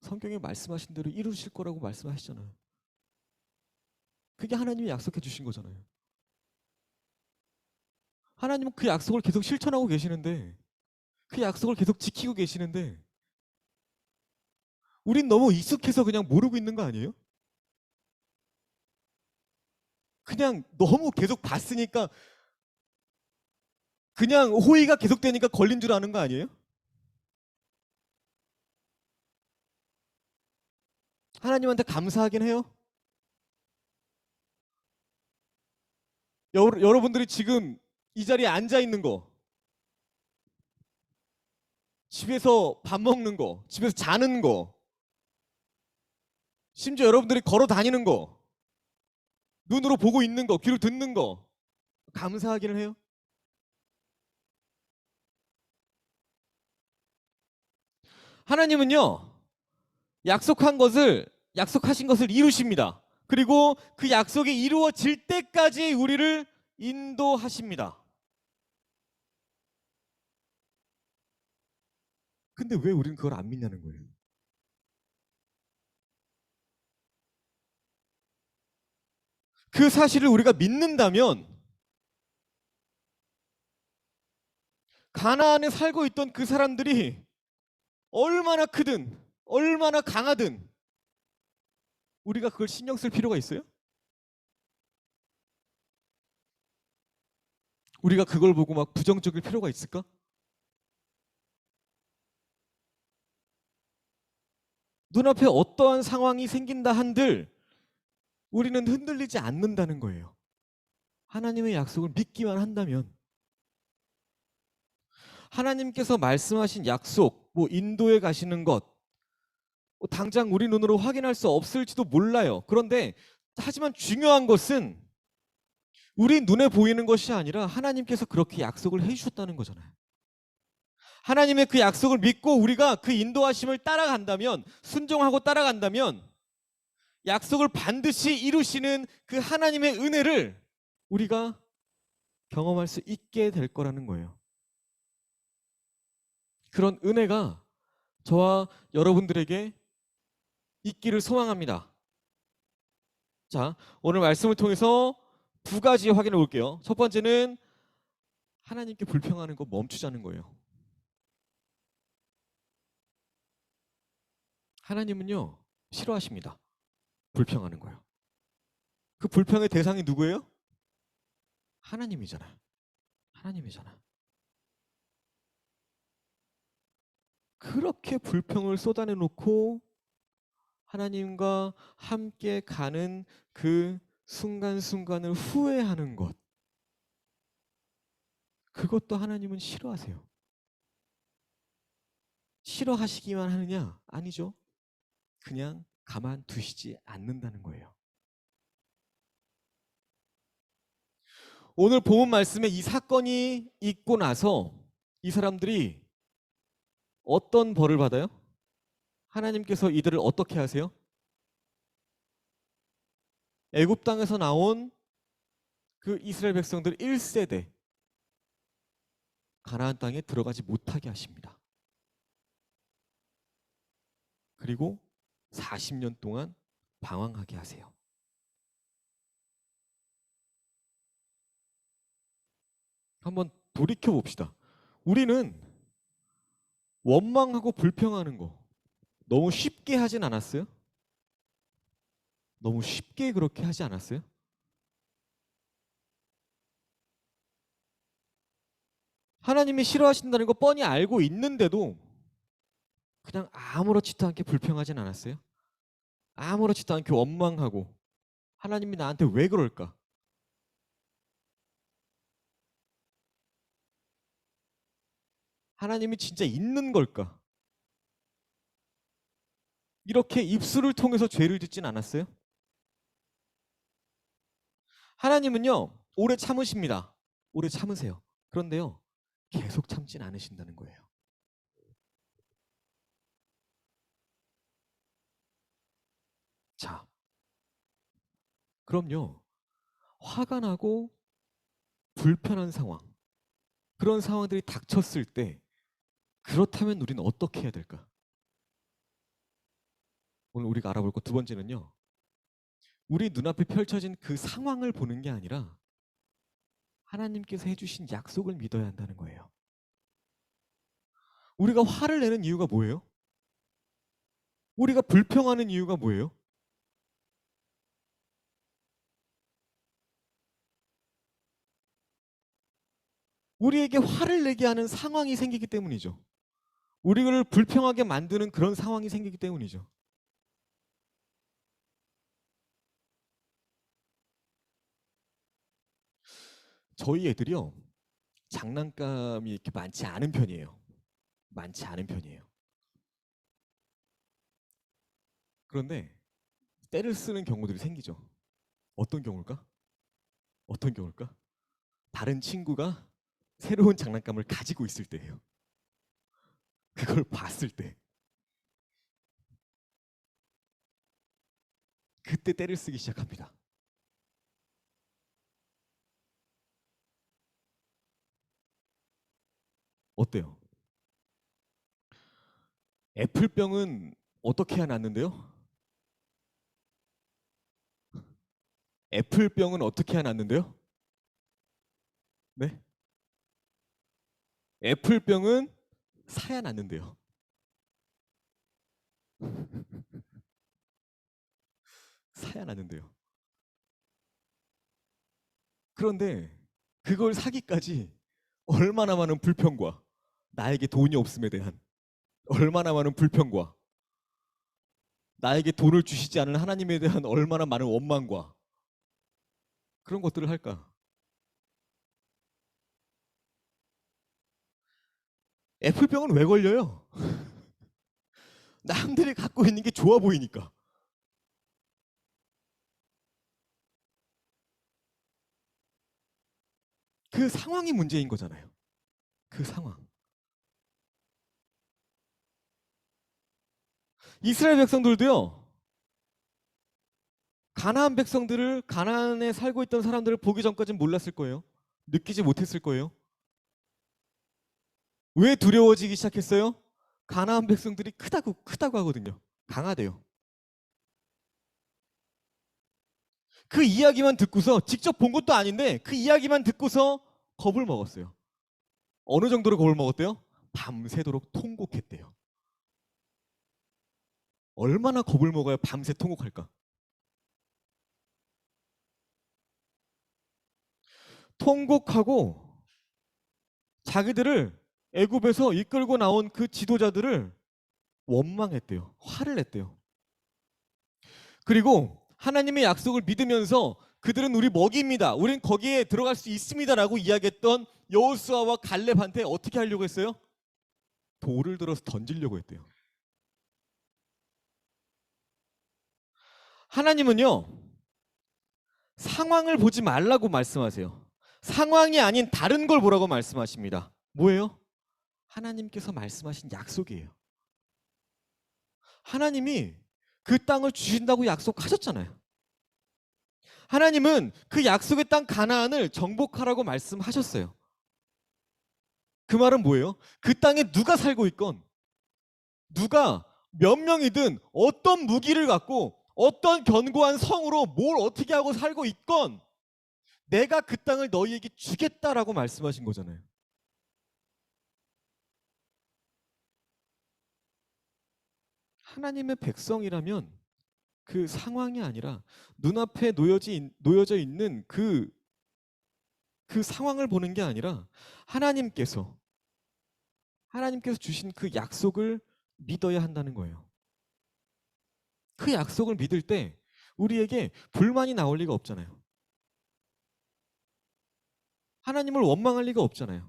성경에 말씀하신 대로 이루실 거라고 말씀하시잖아요. 그게 하나님이 약속해 주신 거잖아요. 하나님은 그 약속을 계속 실천하고 계시는데, 그 약속을 계속 지키고 계시는데, 우린 너무 익숙해서 그냥 모르고 있는 거 아니에요? 그냥 너무 계속 봤으니까, 그냥 호의가 계속되니까 걸린 줄 아는 거 아니에요? 하나님한테 감사하긴 해요. 여러분들이 지금 이 자리에 앉아 있는 거, 집에서 밥 먹는 거, 집에서 자는 거, 심지어 여러분들이 걸어 다니는 거, 눈으로 보고 있는 거, 귀로 듣는 거, 감사하기는 해요. 하나님은요, 약속하신 것을 이루십니다. 그리고 그 약속이 이루어질 때까지 우리를 인도하십니다. 근데 왜 우리는 그걸 안 믿냐는 거예요. 그 사실을 우리가 믿는다면, 가나안에 살고 있던 그 사람들이 얼마나 크든 얼마나 강하든 우리가 그걸 신경 쓸 필요가 있어요? 우리가 그걸 보고 막 부정적일 필요가 있을까? 눈앞에 어떠한 상황이 생긴다 한들 우리는 흔들리지 않는다는 거예요. 하나님의 약속을 믿기만 한다면. 하나님께서 말씀하신 약속, 뭐 인도에 가시는 것, 뭐 당장 우리 눈으로 확인할 수 없을지도 몰라요. 그런데 하지만 중요한 것은 우리 눈에 보이는 것이 아니라 하나님께서 그렇게 약속을 해주셨다는 거잖아요. 하나님의 그 약속을 믿고 우리가 그 인도하심을 따라간다면, 순종하고 따라간다면 약속을 반드시 이루시는 그 하나님의 은혜를 우리가 경험할 수 있게 될 거라는 거예요. 그런 은혜가 저와 여러분들에게 있기를 소망합니다. 자, 오늘 말씀을 통해서 두 가지 확인해 볼게요. 첫 번째는 하나님께 불평하는 거 멈추자는 거예요. 하나님은요, 싫어하십니다. 불평하는 거예요. 그 불평의 대상이 누구예요? 하나님이잖아요. 하나님이잖아요. 그렇게 불평을 쏟아내 놓고 하나님과 함께 가는 그 순간순간을 후회하는 것, 그것도 하나님은 싫어하세요. 싫어하시기만 하느냐? 아니죠. 그냥 가만두시지 않는다는 거예요. 오늘 본문 말씀에 이 사건이 있고 나서 이 사람들이 어떤 벌을 받아요? 하나님께서 이들을 어떻게 하세요? 애굽 땅에서 나온 그 이스라엘 백성들 1세대 가나안 땅에 들어가지 못하게 하십니다. 그리고 40년 동안 방황하게 하세요. 한번 돌이켜 봅시다. 우리는 원망하고 불평하는 거 너무 쉽게 하진 않았어요? 너무 쉽게 그렇게 하지 않았어요? 하나님이 싫어하신다는 거 뻔히 알고 있는데도 그냥 아무렇지도 않게 불평하진 않았어요? 아무렇지도 않게 원망하고 하나님이 나한테 왜 그럴까? 하나님이 진짜 있는 걸까? 이렇게 입술을 통해서 죄를 짓진 않았어요? 하나님은요, 오래 참으십니다. 오래 참으세요. 그런데요, 계속 참진 않으신다는 거예요. 자, 그럼요, 화가 나고 불편한 상황, 그런 상황들이 닥쳤을 때 그렇다면 우리는 어떻게 해야 될까? 오늘 우리가 알아볼 것 두 번째는요, 우리 눈앞에 펼쳐진 그 상황을 보는 게 아니라 하나님께서 해주신 약속을 믿어야 한다는 거예요. 우리가 화를 내는 이유가 뭐예요? 우리가 불평하는 이유가 뭐예요? 우리에게 화를 내게 하는 상황이 생기기 때문이죠. 우리를 불평하게 만드는 그런 상황이 생기기 때문이죠. 저희 애들이요, 장난감이 이렇게 많지 않은 편이에요. 많지 않은 편이에요. 그런데 때를 쓰는 경우들이 생기죠. 어떤 경우일까? 어떤 경우일까? 다른 친구가 새로운 장난감을 가지고 있을 때예요. 그걸 봤을 때. 그때 때를 쓰기 시작합니다. 어때요? 애플병은 어떻게 해야 낫는데요? 애플병은 어떻게 해야 낫는데요? 네? 애플병은 사야 낫는데요. 사야 낫는데요. 그런데 그걸 사기까지 얼마나 많은 불평과 나에게 돈이 없음에 대한 얼마나 많은 불평과 나에게 돈을 주시지 않은 하나님에 대한 얼마나 많은 원망과 그런 것들을 할까? 애플병은 왜 걸려요? 남들이 갖고 있는 게 좋아 보이니까. 그 상황이 문제인 거잖아요. 그 상황. 이스라엘 백성들도요. 가나안 백성들을 가나안에 살고 있던 사람들을 보기 전까지는 몰랐을 거예요. 느끼지 못했을 거예요. 왜 두려워지기 시작했어요? 가나안 백성들이 크다고 하거든요. 강하대요. 그 이야기만 듣고서 직접 본 것도 아닌데 그 이야기만 듣고서 겁을 먹었어요. 어느 정도로 겁을 먹었대요? 밤새도록 통곡했대요. 얼마나 겁을 먹어야 밤새 통곡할까? 통곡하고 자기들을 애굽에서 이끌고 나온 그 지도자들을 원망했대요. 화를 냈대요. 그리고 하나님의 약속을 믿으면서 그들은 우리 먹이입니다. 우린 거기에 들어갈 수 있습니다라고 이야기했던 여호수아와 갈렙한테 어떻게 하려고 했어요? 돌을 들어서 던지려고 했대요. 하나님은요. 상황을 보지 말라고 말씀하세요. 상황이 아닌 다른 걸 보라고 말씀하십니다. 뭐예요? 하나님께서 말씀하신 약속이에요. 하나님이 그 땅을 주신다고 약속하셨잖아요. 하나님은 그 약속의 땅 가나안을 정복하라고 말씀하셨어요. 그 말은 뭐예요? 그 땅에 누가 살고 있건 누가 몇 명이든 어떤 무기를 갖고 어떤 견고한 성으로 뭘 어떻게 하고 살고 있건 내가 그 땅을 너희에게 주겠다라고 말씀하신 거잖아요. 하나님의 백성이라면 그 상황이 아니라 눈앞에 놓여져 있는 그 상황을 보는 게 아니라 하나님께서 주신 그 약속을 믿어야 한다는 거예요. 그 약속을 믿을 때 우리에게 불만이 나올 리가 없잖아요. 하나님을 원망할 리가 없잖아요.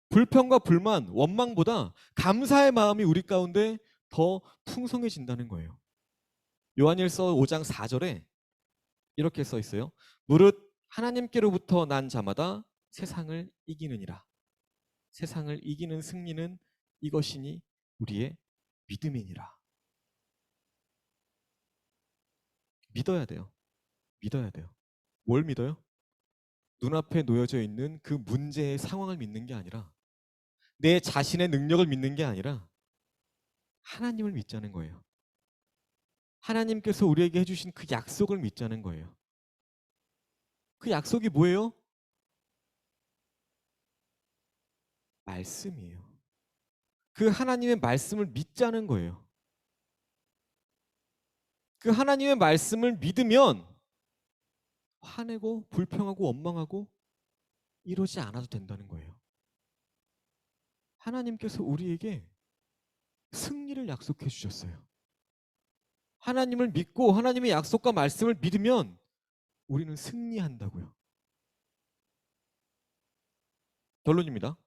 불평과 불만, 원망보다 감사의 마음이 우리 가운데 더 풍성해진다는 거예요. 요한일서 5장 4절에 이렇게 써 있어요. 무릇 하나님께로부터 난 자마다 세상을 이기느니라. 세상을 이기는 승리는 이것이니 우리의 믿음이니라. 믿어야 돼요. 믿어야 돼요. 뭘 믿어요? 눈앞에 놓여져 있는 그 문제의 상황을 믿는 게 아니라 내 자신의 능력을 믿는 게 아니라 하나님을 믿자는 거예요. 하나님께서 우리에게 해주신 그 약속을 믿자는 거예요. 그 약속이 뭐예요? 말씀이에요. 그 하나님의 말씀을 믿자는 거예요. 그 하나님의 말씀을 믿으면 화내고 불평하고 원망하고 이러지 않아도 된다는 거예요. 하나님께서 우리에게 승리를 약속해 주셨어요. 하나님을 믿고 하나님의 약속과 말씀을 믿으면 우리는 승리한다고요. 결론입니다.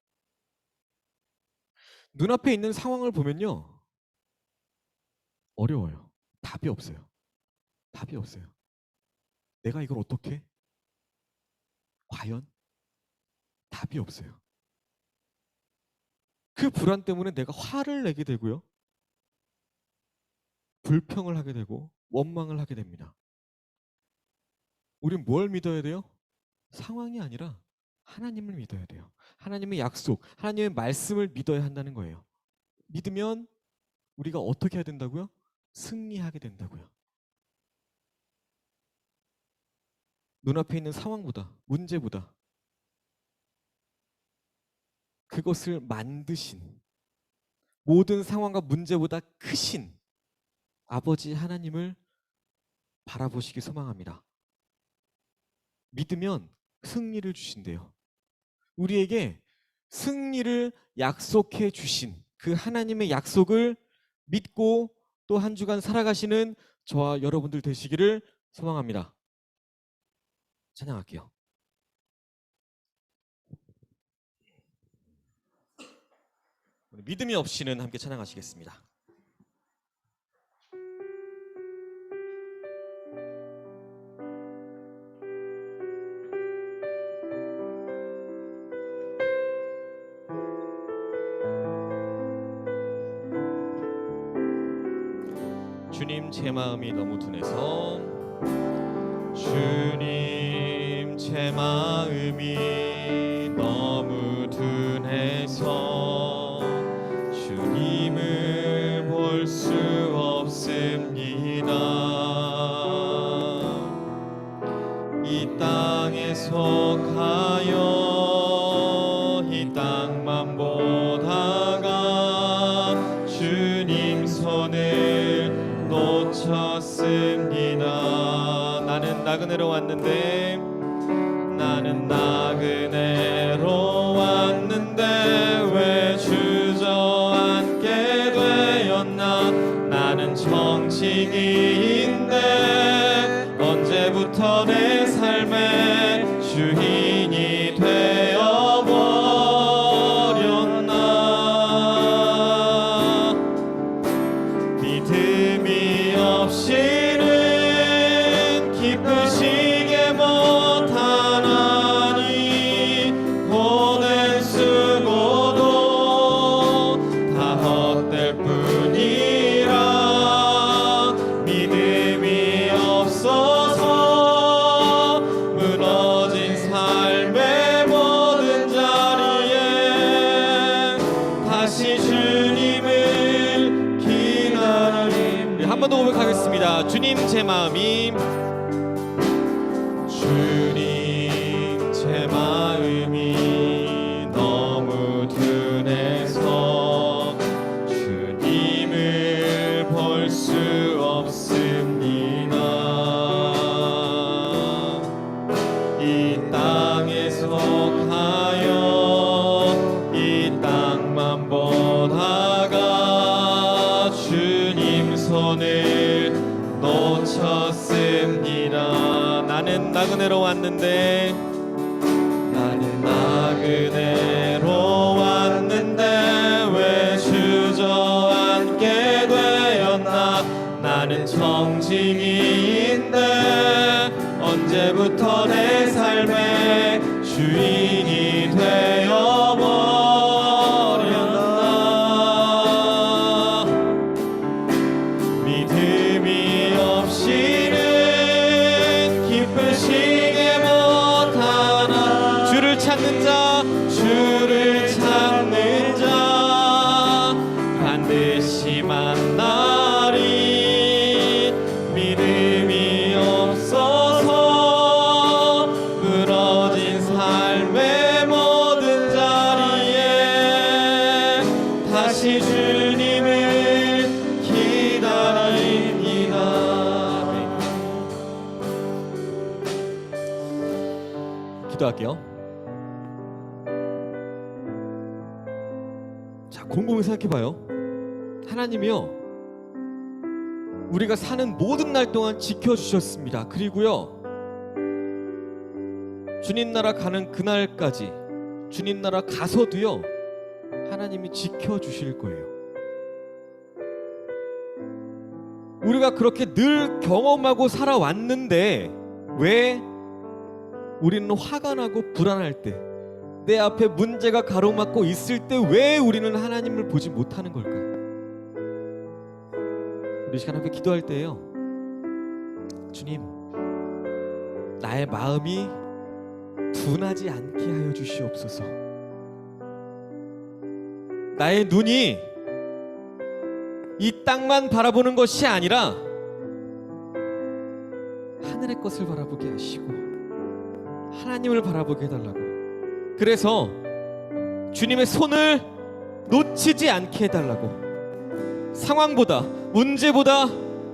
눈앞에 있는 상황을 보면요. 어려워요. 답이 없어요. 답이 없어요. 내가 이걸 어떻게? 과연? 답이 없어요. 그 불안 때문에 내가 화를 내게 되고요. 불평을 하게 되고 원망을 하게 됩니다. 우린 뭘 믿어야 돼요? 상황이 아니라 하나님을 믿어야 돼요. 하나님의 약속, 하나님의 말씀을 믿어야 한다는 거예요. 믿으면 우리가 어떻게 해야 된다고요? 승리하게 된다고요. 눈앞에 있는 상황보다, 문제보다 그것을 만드신, 모든 상황과 문제보다 크신 아버지 하나님을 바라보시기 소망합니다. 믿으면 승리를 주신대요. 우리에게 승리를 약속해 주신 그 하나님의 약속을 믿고 또 한 주간 살아가시는 저와 여러분들 되시기를 소망합니다. 찬양할게요. 믿음이 없이는 함께 찬양하시겠습니다. 주님 제 마음이 너무 둔해서 주님 제 마음이 너무 둔해서 주님을 볼 수 없습니다. 이 땅에 속하여 이 땅만 보다가 주님 손을 놓쳤습니다. 나는 나그네로 왔는데 왜 주저앉게 되었나. 나는 정치기인데 언제부터 내 삶의 주인이 되어버렸나. 믿음이 없이는 기쁘시게 못하나니 고된 수고도 다 헛될 뿐이라. 믿음이 없어서 무너진 삶의 모든 자리에 다시 주님을 기다림. 한 번 더 고백하겠습니다. 주님 제 마음이 너무 둔해서 주님을 볼 수 없습니다. 이 땅에 속하여 이 땅만 보다가 주님 손을 놓쳤습니다. 나는 나그네로 왔는데 왜 주저앉게 되었나. 나는 정직인데 언제부터 내 삶의 주인이 되어버렸나. 믿음이 없이는 기쁘시게 못하나. 주를 찾는 자 반드시 만나리. 믿음이 없어서 부러진 삶의 모든 자리에 다시 주님을 기다립니다. 기도할게요. 자, 곰곰이 생각해봐요. 하나님이요, 우리가 사는 모든 날 동안 지켜주셨습니다. 그리고요, 주님 나라 가는 그날까지, 주님 나라 가서도요, 하나님이 지켜주실 거예요. 우리가 그렇게 늘 경험하고 살아왔는데 왜 우리는 화가 나고 불안할 때, 내 앞에 문제가 가로막고 있을 때 왜 우리는 하나님을 보지 못하는 걸까요? 우리 시간 함께 기도할 때예요. 주님, 나의 마음이 둔하지 않게 하여 주시옵소서. 나의 눈이 이 땅만 바라보는 것이 아니라 하늘의 것을 바라보게 하시고 하나님을 바라보게 해달라고. 그래서 주님의 손을 놓치지 않게 해달라고, 상황보다 문제보다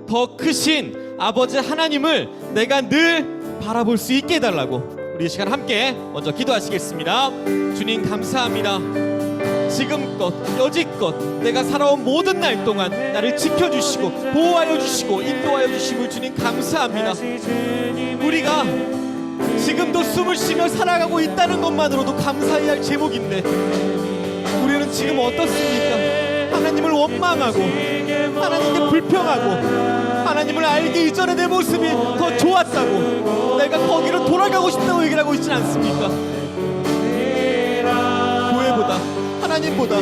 더 크신 아버지 하나님을 내가 늘 바라볼 수 있게 해달라고 우리 이 시간 함께 먼저 기도하시겠습니다. 주님 감사합니다. 지금껏 여지껏 내가 살아온 모든 날 동안 나를 지켜주시고 보호하여 주시고 인도하여 주시고 주님 감사합니다. 우리가 지금도 숨을 쉬며 살아가고 있다는 것만으로도 감사해야 할 제목인데 우리는 지금 어떻습니까? 하나님을 원망하고 하나님께 불평하고 하나님을 알기 이전에 내 모습이 더 좋았다고 내가 거기로 돌아가고 싶다고 얘기를 하고 있지는 않습니까? 교회보다 하나님보다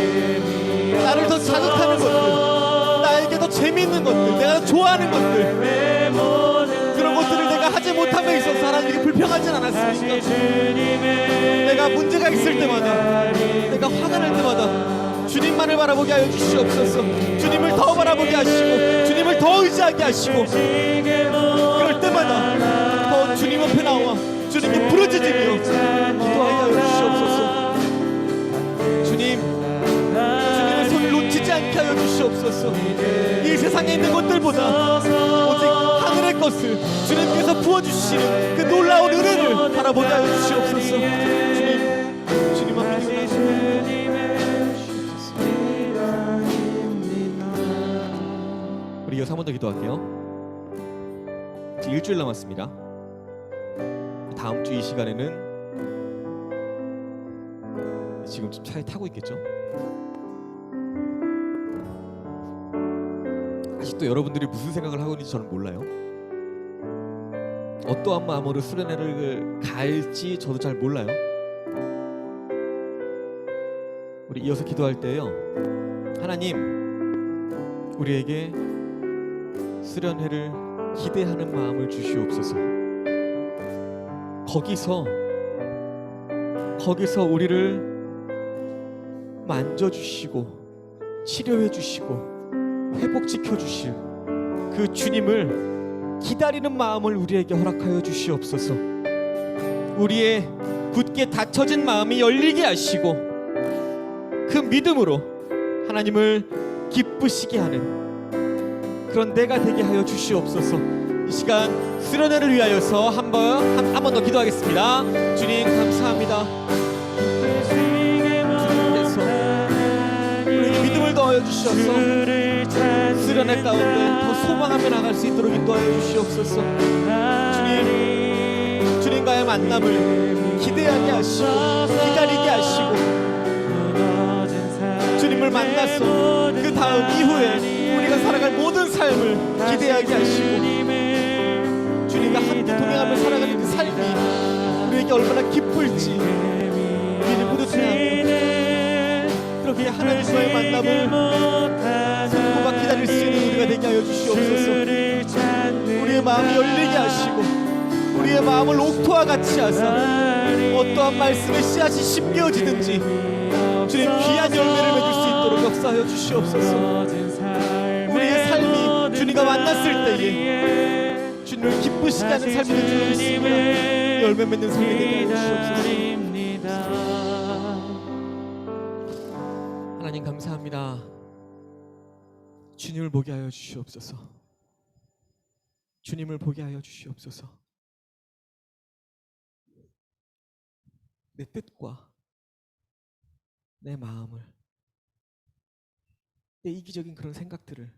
나를 더 자극하는 것들, 나에게 더 재미있는 것들, 내가 더 좋아하는 것들, 그런 것들을 내가 하지 못함에 있어서 하나님께 불평하진 않았습니까? 내가 문제가 있을 때마다, 내가 화가 날 때마다 주님만을 바라보게 하여 주시옵소서. 주님을 더 바라보게 하시고 주님을 더 의지하게 하시고, 그럴 때마다 더 주님 앞에 나와 주님께 부르짖으며 기도하게 하여 주시옵소서. 주님의 손을 놓치지 않게 하여 주시옵소서. 이 세상에 있는 것들보다 오직 하늘의 것을 주님께서 부어주시는 그 놀라운 은혜를 바라보게 하여 주시옵소서. 주님 앞에 우리 이어서 한 번 더 기도할게요. 이제 일주일 남았습니다. 다음 주 이 시간에는 지금 차에 타고 있겠죠? 아직도 여러분들이 무슨 생각을 하고 있는지 저는 몰라요. 어떠한 마음으로 수련회를 갈지 저도 잘 몰라요. 우리 이어서 기도할 때요, 하나님 우리에게 수련회를 기대하는 마음을 주시옵소서. 거기서 우리를 만져주시고 치료해주시고 회복시켜주실 그 주님을 기다리는 마음을 우리에게 허락하여 주시옵소서. 우리의 굳게 닫혀진 마음이 열리게 하시고 그 믿음으로 하나님을 기쁘시게 하는 그런 때가 되게 하여 주시옵소서. 이 시간 수련회를 위하여서 한 번 더 기도하겠습니다. 주님 감사합니다. 인도하여 주셔서 수련회 가운데 더 소망하며 나갈 수 있도록 인도하여 주시옵소서. 주님과의 만남을 기대하게 하시고 기다리게 하시고 주님을 만나서 그 다음 이후에 우리가 살아갈 모든 삶을 기대하게 하시고 주님과 함께 동행하며 살아가는 그 삶이 우리에게 얼마나 기쁠지 우리를 뿌듯해하고 그렇게 하나님과의 만남을 손꼽아 기다릴 수 있는 우리가 되게 하여 주시옵소서. 우리의 마음이 열리게 하시고 우리의 마음을 옥토와 같이 하사 어떠한 말씀의 씨앗이 심겨지든지 주님 귀한 열매를 맺을 수 있도록 역사하여 주시옵소서. 우리의 삶이 주님과 만났을 때에 주님을 기쁘시게 하는 삶이 될 줄 믿습니다. 열매 맺는 삶이 되게 하여 주시옵소서. 하나님 감사합니다. 주님을 보게 하여 주시옵소서. 주님을 보게 하여 주시옵소서. 내 뜻과 내 마음을, 내 이기적인 그런 생각들을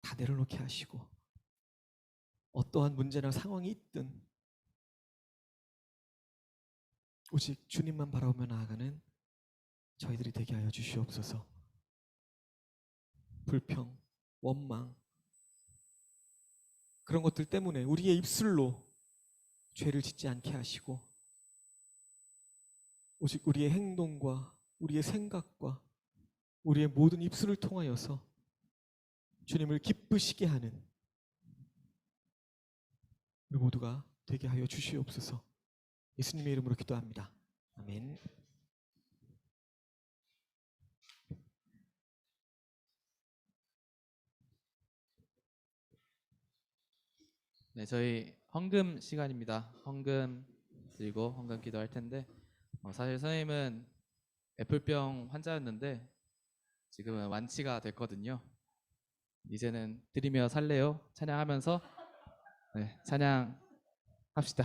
다 내려놓게 하시고 어떠한 문제나 상황이 있든 오직 주님만 바라보며 나아가는 저희들이 되게 하여 주시옵소서. 불평, 원망 그런 것들 때문에 우리의 입술로 죄를 짓지 않게 하시고 오직 우리의 행동과 우리의 생각과 우리의 모든 입술을 통하여서 주님을 기쁘시게 하는 우리 모두가 되게 하여 주시옵소서. 예수님의 이름으로 기도합니다. 아멘. 네, 저희 헌금 시간입니다. 헌금 드리고 헌금 기도할 텐데 사실 선생님은 애플병 환자였는데 지금은 완치가 됐거든요. 이제는 드리며 살래요 찬양하면서 네, 찬양합시다.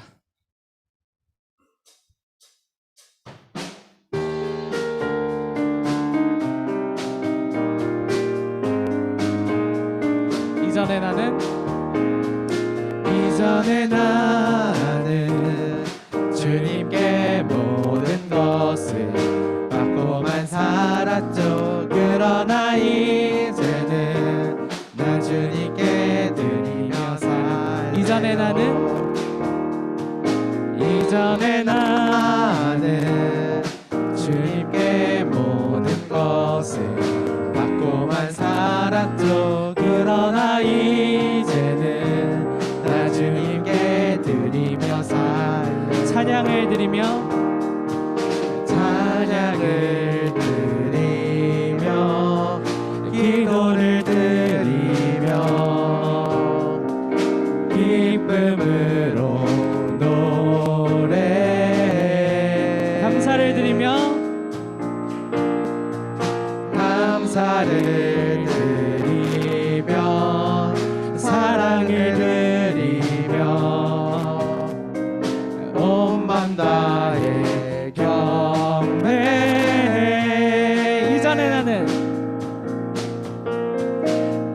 이전에 나는 주님께 모든 것을 받고만 살았죠. 그러나 이제는 나 주님께 드리며 살. 이전에 나는 주님께 모든 것을 받고만 살았죠. 그러나 이제는 나 주님께 드리며 살. 찬양을 드리며 기도를 드리며 기쁨으로 노래 감사를 드리며 사랑을 드리며 온 맘 다해 경배해.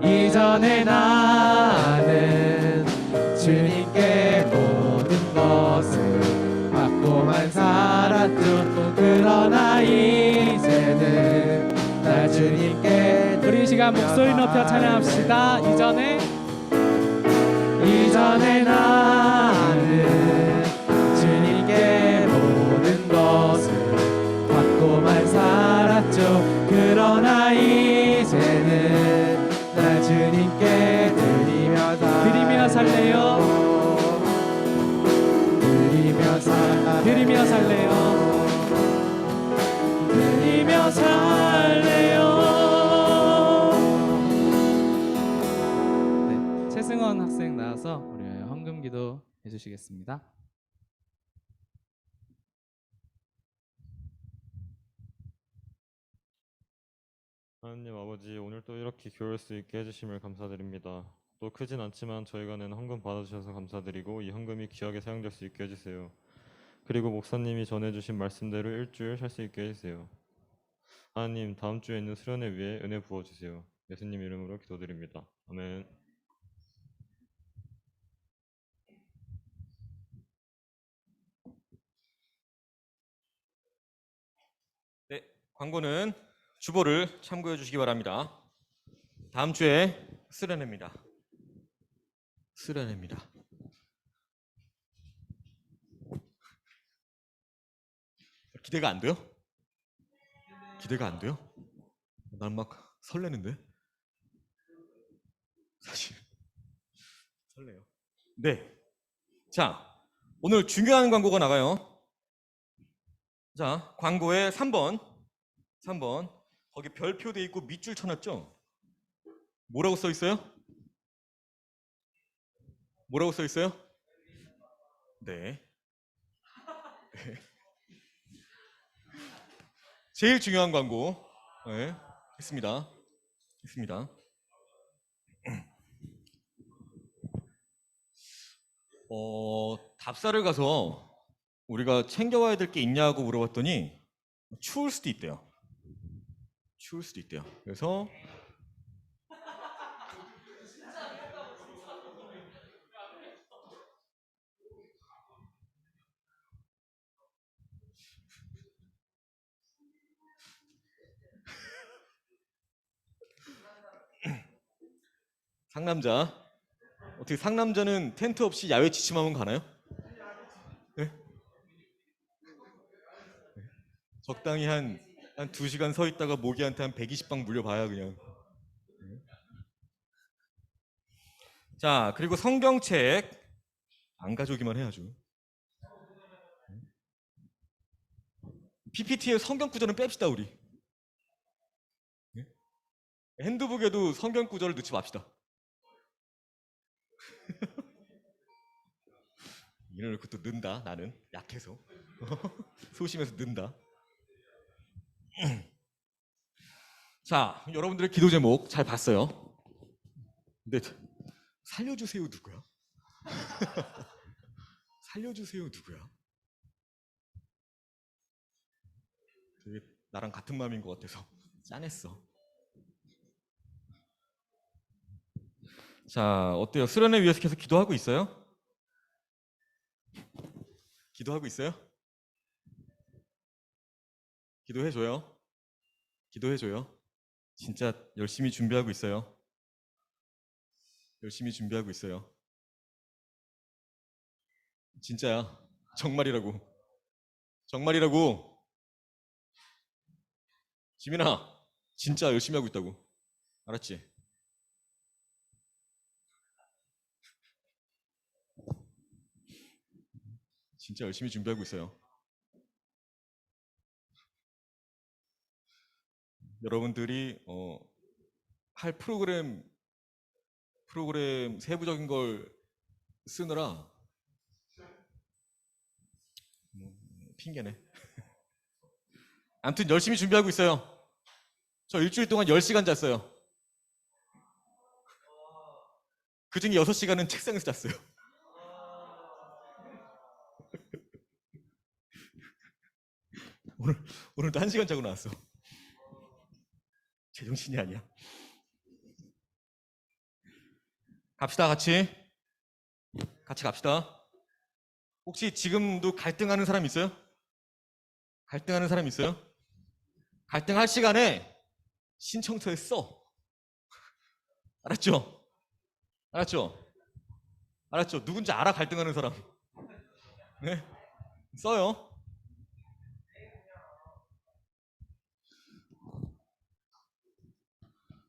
이전에 나는 주님께 모든 것을 받고만 살았죠. 그러나 이제는 나 주님께. 우리 이 시간 목소리 높여 찬양합시다. 이전에 나는 주님께 모든 것을 받고만 살았죠. 그러나 이제는 나 주님께 드리며 살래요. 드리며 살래요. 네, 최승원 학생 나와서 우리 헌금기도 해주시겠습니다. 하나님 아버지, 오늘 또 이렇게 교회할 수 있게 해주심을 감사드립니다. 또 크진 않지만 저희가 낸 헌금 받아주셔서 감사드리고 이 헌금이 귀하게 사용될 수 있게 해주세요. 그리고 목사님이 전해주신 말씀대로 일주일 살 수 있게 해주세요. 하나님, 다음 주에 있는 수련회 위에 은혜 부어주세요. 예수님 이름으로 기도드립니다. 아멘. 네, 광고는 주보를 참고해 주시기 바랍니다. 다음 주에 수련회입니다. 기대가 안 돼요? 난 막 설레는데. 사실 설레요. 네. 자, 오늘 중요한 광고가 나가요. 자, 광고에 3번 거기 별표 돼 있고 밑줄 쳐놨죠? 뭐라고 써 있어요? 네. 제일 중요한 광고. 네. 있습니다. 답사를 가서 우리가 챙겨와야 될 게 있냐고 물어봤더니 추울 수도 있대요. 그래서 상남자는 텐트 없이 야외 취침하면 가나요? 네? 적당히 한 2시간 서 있다가 모기한테 한 120방 물려봐야 그냥. 자, 그리고 성경책 안 가져오기만 해야죠. PPT에 성경 구절은 뺍시다 우리. 핸드북에도 성경 구절을 넣지 맙시다. 이런 것도 는다. 나는 약해서 소심해서 는다. 자, 여러분들의 기도 제목 잘 봤어요. 근데 살려주세요 누구야? 살려주세요 누구야? 되게 나랑 같은 마음인 것 같아서 짠했어. 자, 어때요? 수련회 위해서 계속 기도하고 있어요? 기도하고 있어요? 기도해줘요. 기도해줘요. 진짜 열심히 준비하고 있어요. 열심히 준비하고 있어요. 진짜야. 정말이라고. 정말이라고. 지민아, 진짜 열심히 하고 있다고. 알았지? 진짜 열심히 준비하고 있어요. 여러분들이 할 프로그램 세부적인 걸 쓰느라 핑계네. 아무튼 열심히 준비하고 있어요. 저 일주일 동안 10시간 잤어요. 그중에 6시간은 책상에서 잤어요. 오늘도 1시간 자고 나왔어. 제정신이 아니야. 갑시다, 같이 갑시다. 혹시 지금도 갈등하는 사람 있어요? 갈등하는 사람 있어요? 갈등할 시간에 신청서에 써. 알았죠? 알았죠? 알았죠? 누군지 알아, 갈등하는 사람. 네? 써요.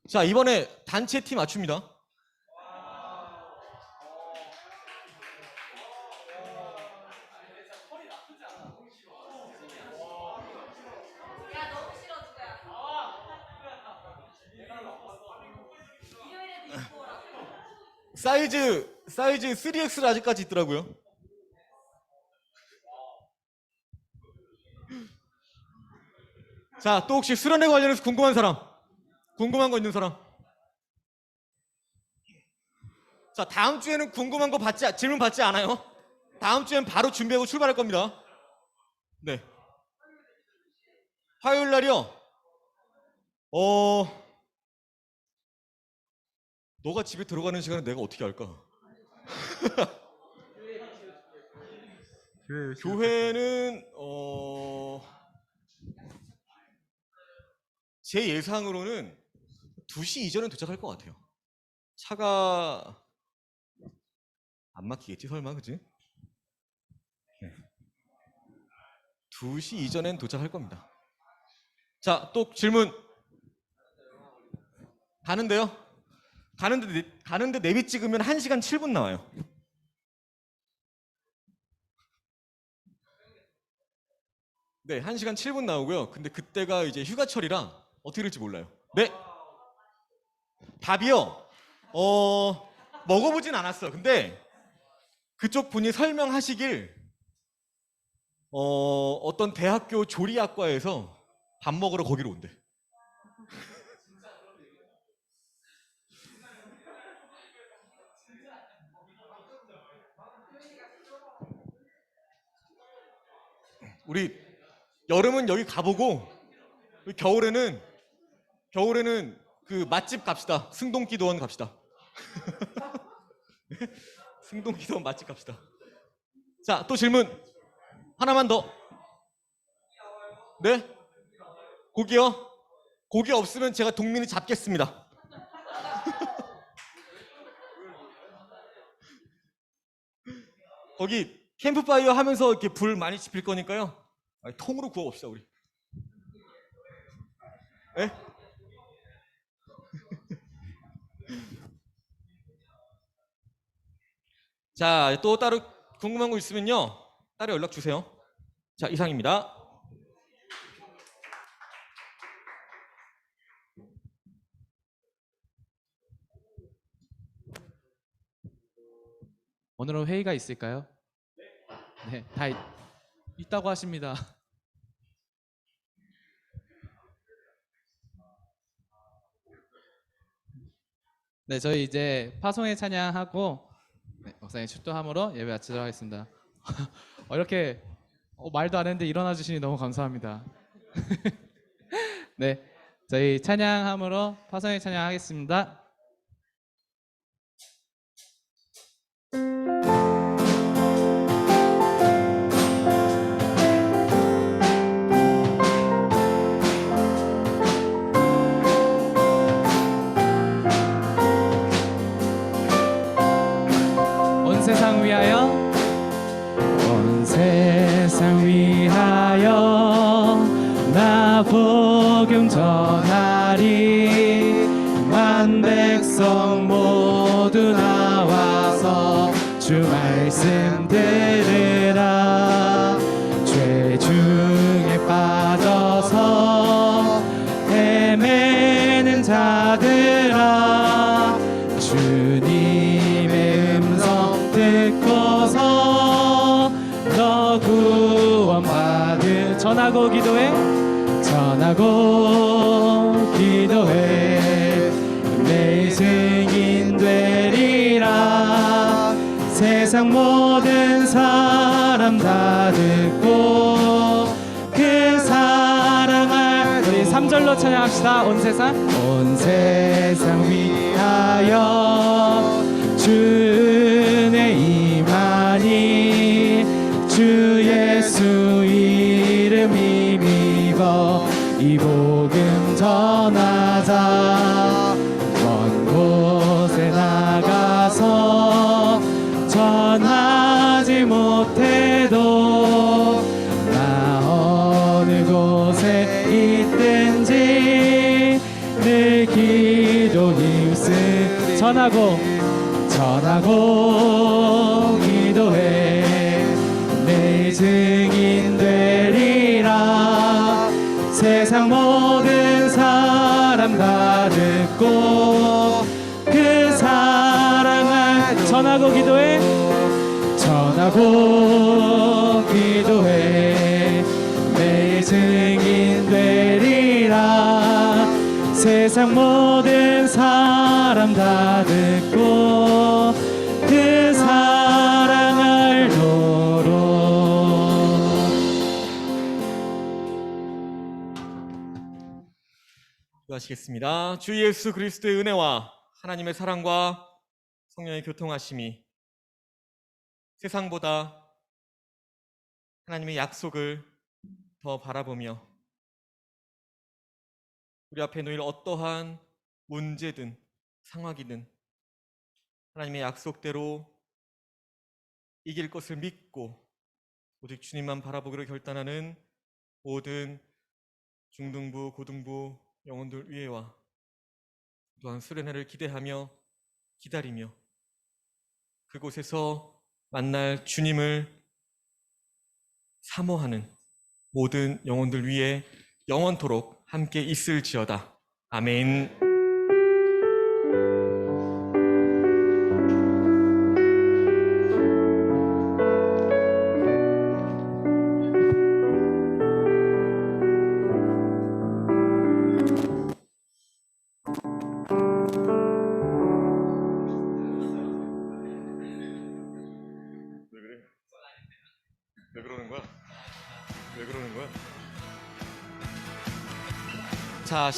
자, 이번에 단체 팀 맞춥니다. 사이즈 3X를 아직까지 있더라고요. 자, 또 혹시 수련회 관련해서 궁금한 사람? 궁금한 거 있는 사람? 자, 다음 주에는 궁금한 거 질문 받지 않아요? 다음 주엔 바로 준비하고 출발할 겁니다. 네. 화요일 날이요. 너가 집에 들어가는 시간은 내가 어떻게 알까? 교회는 제 예상으로는 2시 이전엔 도착할 것 같아요. 차가 안 막히겠지 설마, 그치? 2시 이전엔 도착할 겁니다. 자, 또 질문. 가는데요? 가는데 내비 찍으면 1시간 7분 나와요. 네, 1시간 7분 나오고요. 근데 그때가 이제 휴가철이라 어떻게 될지 몰라요. 네? 밥이요? 먹어보진 않았어. 근데 그쪽 분이 설명하시길 어떤 대학교 조리학과에서 밥 먹으러 거기로 온대. 우리 여름은 여기 가보고 겨울에는 그 맛집 갑시다. 승동기도원 갑시다. 승동기도원 맛집 갑시다. 자, 또 질문 하나만 더. 네? 고기요? 고기 없으면 제가 동민이 잡겠습니다. 거기 캠프파이어 하면서 이렇게 불 많이 지필 거니까요. 통으로 구워봅시다 우리. 네? 자, 또 따로 궁금한 거 있으면요, 따로 연락 주세요. 자, 이상입니다. 오늘은 회의가 있을까요? 네, 다 있다고 하십니다. 네, 저희 이제 파송의 찬양하고 네, 목사님 축도함으로 예배 마치도록 하겠습니다. 이렇게 말도 안 했는데 일어나 주시니 너무 감사합니다. 네, 저희 찬양함으로 파송의 찬양하겠습니다. 온 세상 위하여 온 세상 위하여 나 복음 전하리 만 백성 모두 나와서 주 말씀 들으라 죄 중에 빠져서 헤매는 자들아 주님의 음성 듣고서 너 구원받으 전하고 기도해 내 증인 되리라 세상 모든 사람 다 듣고 그 사랑을 우리 3절로 찬양합시다. 온 세상 위하여 주의 임하니 주 예수 이름 힘입어 이 복음 전하자 먼 곳에 나가서 전하지 못해도 나 어느 곳에 있든지 늘 기도 힘쓰 전하고 기도해 내 증인 되리라 세상 모든 사람 다 듣고 그 사랑을 전하고 기도해 내 증인 되리라 세상 모든 사람 다 듣고 그 사랑을 도록 기도하시겠습니다. 주 예수 그리스도의 은혜와 하나님의 사랑과 성령의 교통하심이 세상보다 하나님의 약속을 더 바라보며 우리 앞에 놓일 어떠한 문제든 상황이든 하나님의 약속대로 이길 것을 믿고 오직 주님만 바라보기로 결단하는 모든 중등부, 고등부 영혼들 위에와 또한 수련회를 기대하며 기다리며 그곳에서 만날 주님을 사모하는 모든 영혼들 위에 영원토록 함께 있을지어다. 아멘. 왜 그러는 거야? 자,